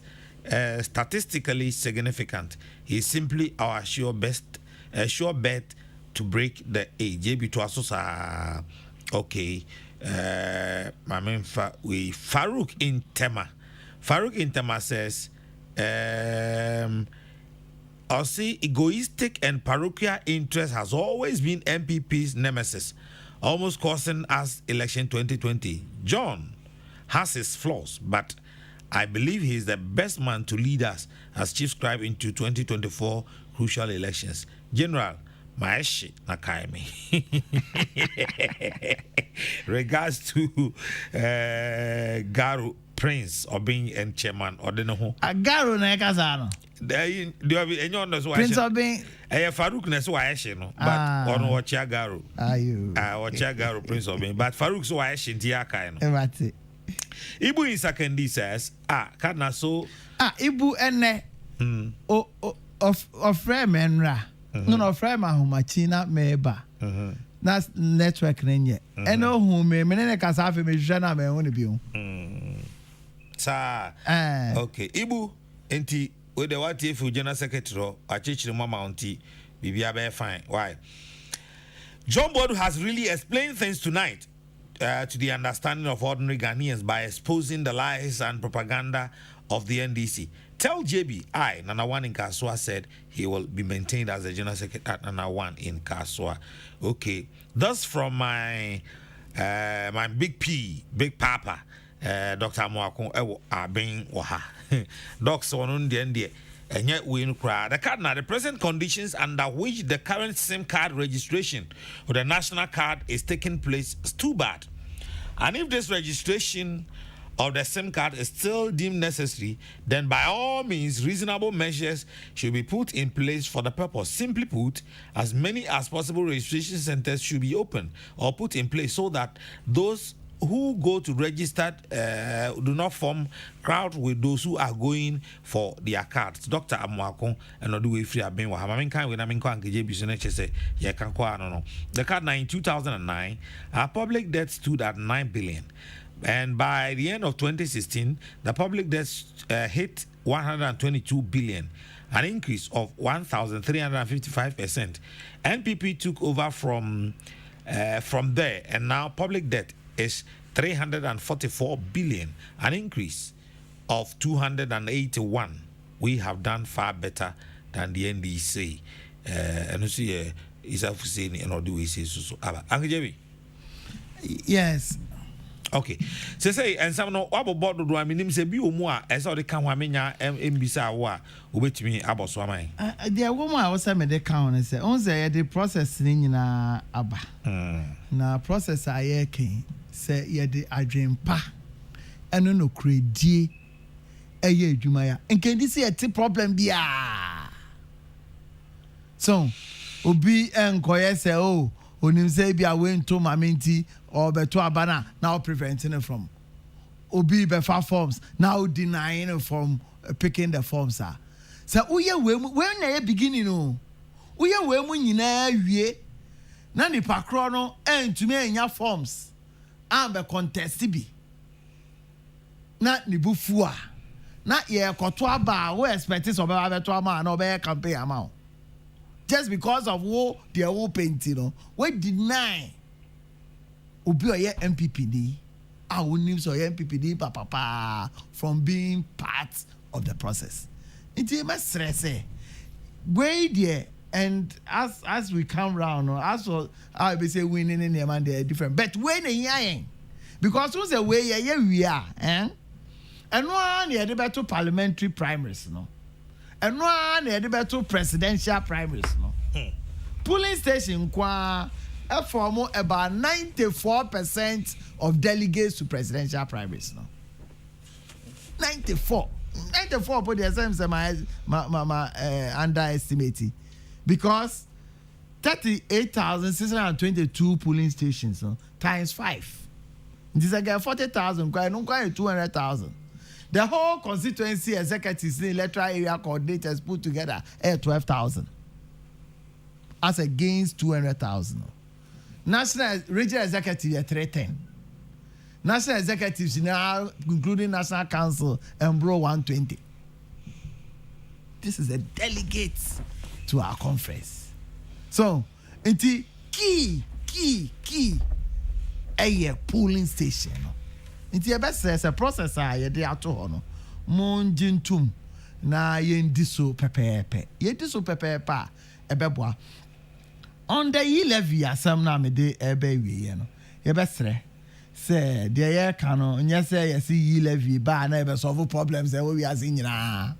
Speaker 2: statistically significant. He is simply our sure bet to break the age. JB to Asosa. Okay. Farouk in Tema. Farouk in Tema says, I'll say egoistic and parochial interest has always been MPP's nemesis, almost costing us election 2020. John has his flaws, but I believe he is the best man to lead us as chief scribe into 2024 crucial elections. General Maeshi Nakaimi. Regards to Garu Prince or being and chairman or the no.
Speaker 5: Garu Nekazano.
Speaker 2: Prince of being a Farouk Neso no, but on Wachiagaru.
Speaker 5: Are you?
Speaker 2: Wachiagaru Prince of being, but Farouk so I shin Tiaka. Ibu in Sakendi says, Kana so
Speaker 5: Ibu ene of Fremen Ra. No, Frema Humachina meba. That's network nenye. Eno hume menene kasafi me jana me only biu.
Speaker 2: Sa okay. Ibu enti with the what if general secretary achichiri mama auntie bibia be fine. Why? John Bodu has really explained things tonight to the understanding of ordinary Ghanaians by exposing the lies and propaganda of the NDC. Tell JB, Nana One in Kaswa said he will be maintained as the General Secretary at Nana One in Kaswa. Okay. Thus from my big P, Big Papa, Dr. Mwako Abing Waha. Docs on the end. And yet we the card now the present conditions under which the current SIM card registration or the national card is taking place is too bad. And if this registration of the SIM card is still deemed necessary, then by all means reasonable measures should be put in place for the purpose. Simply put, as many as possible registration centers should be opened or put in place so that those who go to register do not form crowd with those who are going for their cards. Dr. Amwako and not do we free abin wa hamamin kan we na min ko ankeje bi so na chese ye kan ko no. The card in 2009 our public debt stood at 9 billion, and by the end of 2016 the public debt hit 122 billion, an increase of 1,355%. NPP took over from there, and now public debt is 344 billion, an increase of 281. We have done far better than the NDC. And you see, is a saying and do we say so.
Speaker 5: Yes.
Speaker 2: Okay. So say and some no about do I mean say bi omu a e say the kan wa menya mbisa wo a obetimi aboso aman.
Speaker 5: The woman I was say me the kan say on say the process ni nyina aba. Na process aye ken say ye the adwempa eno no kredie eye adwuma ya. Nken di say e problem bia. So obi enkoye say oh onim say bia we nto mamenti or beto abana now preventing it from obi befa forms now denying it from picking the forms are so uye when na beginning no uye we mu nyina wie na nipa kro no entumi enya forms am be contest bi na ni bufu a na ye koto aba we expect so be beto ama na be campaign ama just because of wo the wo painting no we deny obi oye MPPD our names or MPPD papa from being part of the process. It is must stress way there, and as we come round, as I be say winning in the man they are different. But when they because who's the way we are, and one near the battle parliamentary primaries, no, and one near the battle presidential primaries, no. Polling station kwa form about 94% of delegates to presidential primaries, no. 94 put the same underestimating because 38,622 polling stations, no, times 5. This is again 40,000, quite 200,000. The whole constituency executives, the electoral area coordinators put together 12,000 as against 200,000. National regional executive 310. National executives now, including National Council, Embro 120. This is the delegates to our conference. So, it's key a polling station. It's a best as a processor, you are to honor. Monjintum na yen diso pepepe. Yen diso pepepa ebeboa. On the levy asam na me de ebe wie no. Ye besre. Say the year cano, nya say ye see levy ba na ebe solve problems e we as nyina.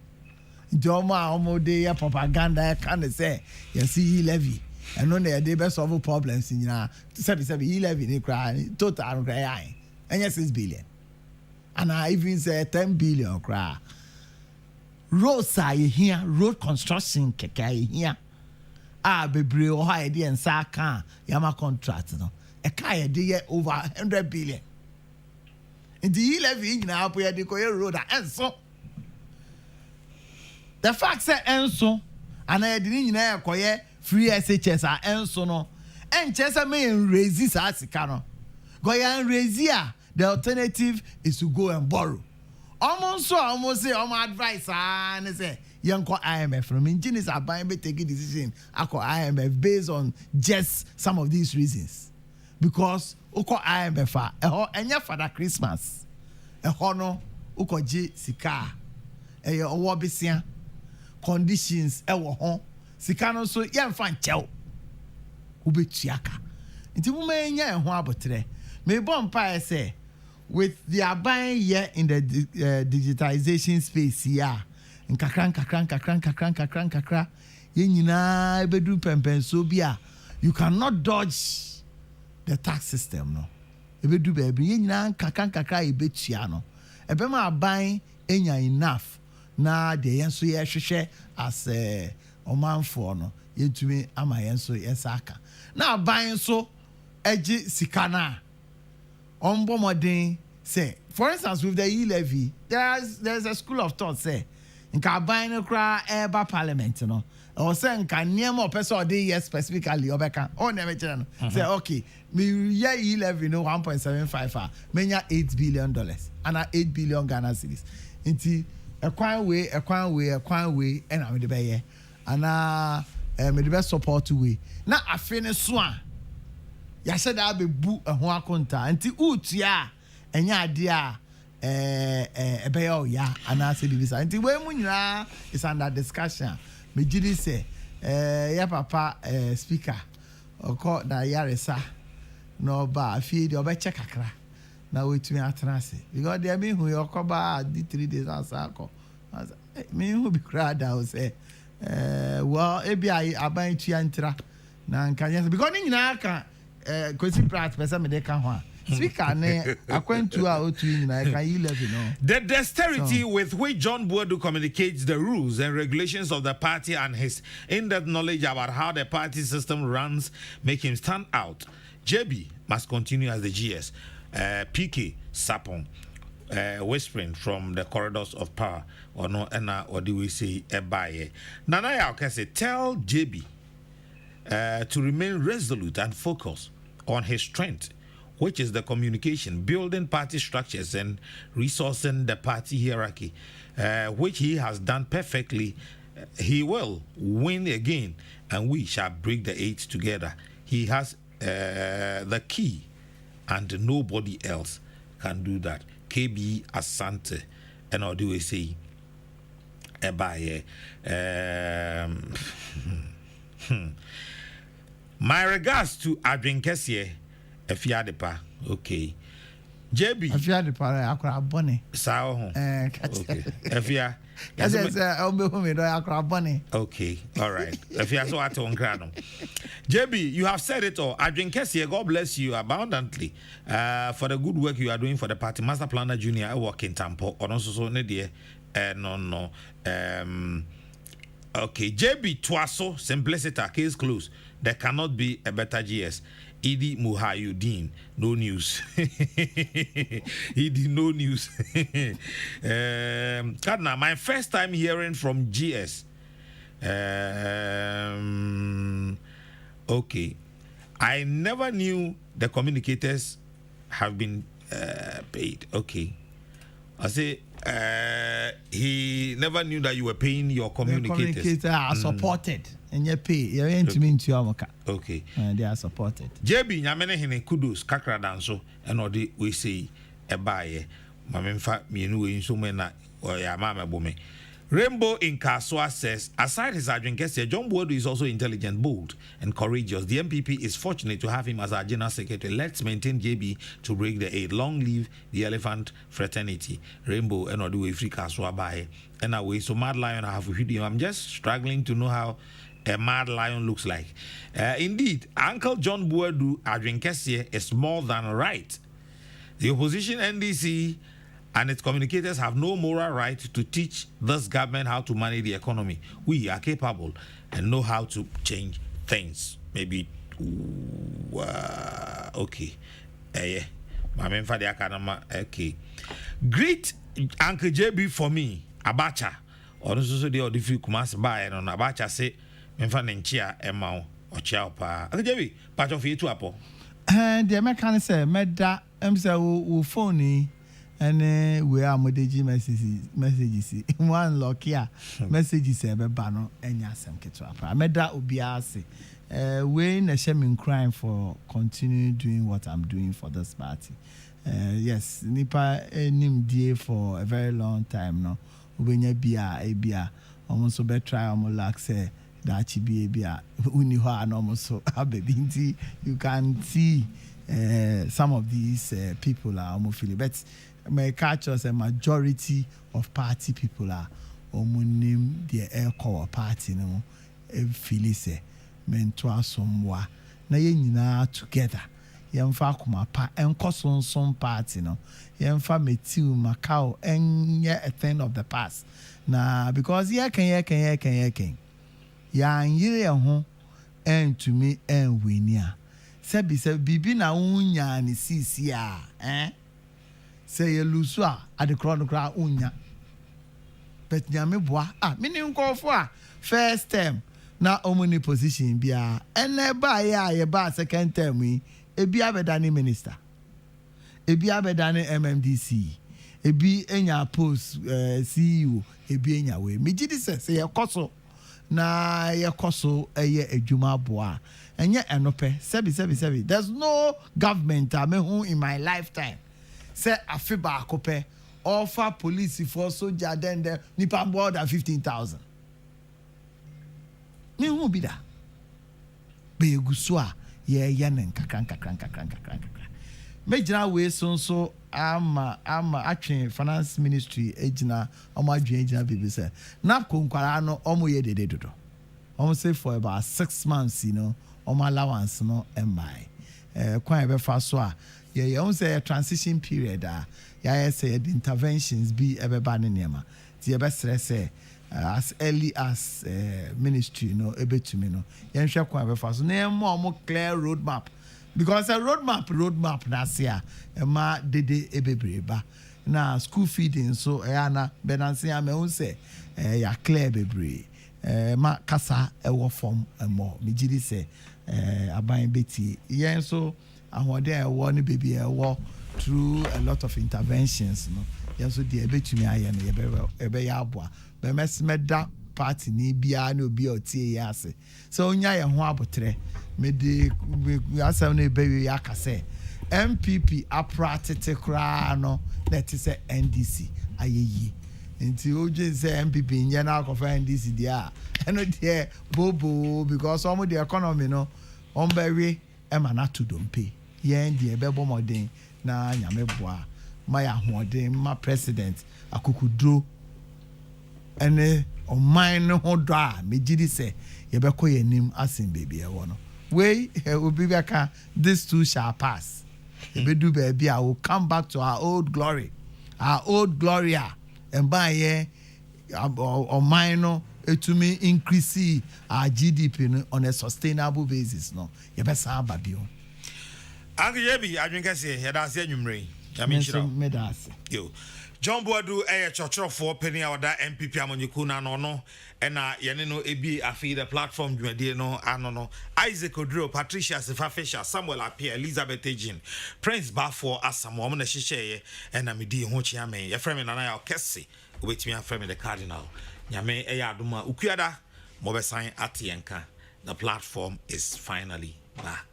Speaker 5: Joma omo de ye propaganda can say ye see levy. And on the be solve problems nyina. Say levy ni cry total cry. And yes 6 billion. And I even say 10 billion cry. Roads are here, road construction keke here. Bebre o ha ide nsa kan yama contract no e ka ye de over 100 billion in the levy nyina apo ye de ko road enso the fact say enso and ye de nyina ye koye free SHS enso no enche me raise sa sika no go ya raise a the alternative is to go and borrow almost say advice and say young IMF from engineers are buying taking decision ako IMF based on just some of these reasons because uko IMF enya for Christmas no uko G sika owo besia conditions ewo ho sika no so yemfa nchew ubetuaka nti mo manya ho abotre me bompa say with the aban here in the digitization space here nkakra ye nyina ebedu pempenso bia you cannot dodge the tax system no ebedu baby ye nyina nkakra ebetua no ebema aban enya enough na de yenso ye hwehwe as omanfo no yetumi ama yenso yesaka na aban so eji sikana modern say for instance with the e-levy there's a school of thought say nka aban no kra eba parliament no or say nka niam or person dey here specifically obeka o na me no say okay me year e-levy no 1.75 menya $8 billion and $8 billion Ghana cedis nti ekwan we and me dey be here and me dey support we na afene so a ya said that be bu ho akonta nti utia enya ade a ebe ya ana se bibisa nti we mu nyina is under discussion me gidi say ya papa speaker oko da yaresa no ba afie de obeche kakra na wetumi atrase because there me hu yokoba di 3 days asako me hu bi krada o say well ebi aban tua ntra na nkanya because ni nyina aka kwesi prat pesa me de ka ho a speaker ne akwantu a otu nyina ka e-levy no.
Speaker 2: The dexterity with which John Buadu communicates the rules and regulations of the party and his in-depth knowledge about how the party system runs make him stand out. JB must continue as the GS. PK Sapon whispering from the corridors of power or no or do we say ebaye. Nana Kesseh tell JB to remain resolute and focused on his strength, which is the communication, building party structures and resourcing the party hierarchy, which he has done perfectly. He will win again, and we shall break the 8 together. He has the key, and nobody else can do that. KB Asante, and how do we say? My regards to Adrian Kesseh, Efiadepa. Okay. JB.
Speaker 5: Efiadepa, akra bone.
Speaker 2: Sao. Okay. Efia. Okay. All right. Efia so ato nkrano. JB, you have said it all. Adrian Kesseh, God bless you abundantly for the good work you are doing for the party. Master Planner Junior, I work in Tampo. Or also so ne dear. No. Okay. JB Twaso, simplicity, case closed. There cannot be a better GS. Idi Muhayuddin, no news. Idi, no news. Kadna, my first time hearing from GS. Okay. I never knew the communicators have been paid. Okay. I say he never knew that you were paying your communicators.
Speaker 5: The communicators are supported. And you pay. You ain't to mean to Amaka.
Speaker 2: Okay.
Speaker 5: They are supported.
Speaker 2: JB nyamene hene kudos kakra danso and odi we say e baye. Mamemfa mienu we nso me na ya mama bome. Rainbow in Kaswa says, aside his Adrian Kesseh, John Buadu is also intelligent, bold, and courageous. The MPP is fortunate to have him as our general secretary. Let's maintain JB to break the 8. Long live the elephant fraternity. Rainbow and Odu we free Kaswa by. And away, so Mad Lion I have a video. I'm just struggling to know how a mad lion looks like. Indeed, Uncle John Buadu, Adrian Kesseh, is more than right. The opposition NDC and its communicators have no moral right to teach this government how to manage the economy. We are capable and know how to change things. Maybe, okay. Yeah. Okay. Greet Uncle JB for me, Abacha. Or also the other few commands by and on Abacha say, Menfa Nenchia, Emma, or Chow Pa. Uncle JB, part of you to Apple.
Speaker 5: And the American say, Medda, who phone. And we are modeji messages. One lock here, messages ever banner and yasam ketchup. I made that ubiase. We na shame crying for continuing doing what I'm doing for this party. Yes, Nipa nim die for a very long time now. ubenya bia almost be try like say that bia uni ho and almost baby you can see some of these people are almost but may catch us a majority of party people are name the air core party no feel say mentor somwa na ye nyina together yemfa akoma pa enko son party no yemfa metiu macau enye a thing of the past na because ye can ya nyire ho en to me en winia se bibi na unya ni sisi a say ye lusu a ade kra unya but nyame boa mini nkofo a first term na omuni position bia ene ba ye ba second term yi ebi abedani minister ebi abedani MMDC ebi enya post CEO ebi enya we megidi se ye koso na ye koso eye adwuma boa enye enope sebi there's no government amehu in my lifetime say afiba akope offer police for soldier then there nipa more than 15,000 me who be that be gusua ye nen kakran mejina we so ama atwe finance ministry ejina omo adwen ejina bibi say napko nkwara no omo ye dede dodo omo say for about 6 months omo allowance no emai kwan be fa so a ye omo say transition period ya say the interventions be ebeba ne niema ti ebe stress as early as ministry ebetumi no yenhwe kwan be fa so na omo clear roadmap because a roadmap na sia ma dede ebebreba na school feeding so na benansi am say ya clear bebre ma kasa ewo form mo mejidi say aban beti yen so ahode ewo ne baby ewo through a lot of interventions yen so de ebetumi aye no ebe ya aboa be mesmeda party ni bia na obi otie ya ase so onya ye ho abotre mede asem na ebe ya kase MPP apratete kra no let say NDC ayeyi nti oje say MPP nye na akofa NDC dia eno dia bobo because some the economy no on bewe ema na to dompe ye ndi ebe bomodin na nyame boa ma ya hoden ma president akukudro ene o mine ho do a megidi se ye be koye nim asin baby e wono we obi beka this too shall pass we do baby I will come back to our old gloria and by here or mine etumi increase our GDP on a sustainable basis no ye be sa babio
Speaker 2: ange yebi adwenkase ye da se anwumre ya me chira
Speaker 5: medase
Speaker 2: yo John Boadu chochorofo penny awada MPP amonyiku na no ena yene no ebi afi the platform dwumadie no ano no Isaac Odro Patricia Sefafisha Samuel Apia Elizabeth Ejin Prince Bafo Asamo na hihye ena medi ho chiame ye frame na ya Kesseh obetimi aframe the cardinal nyame eya adoma ukuada mobesan atienka the platform is finally back.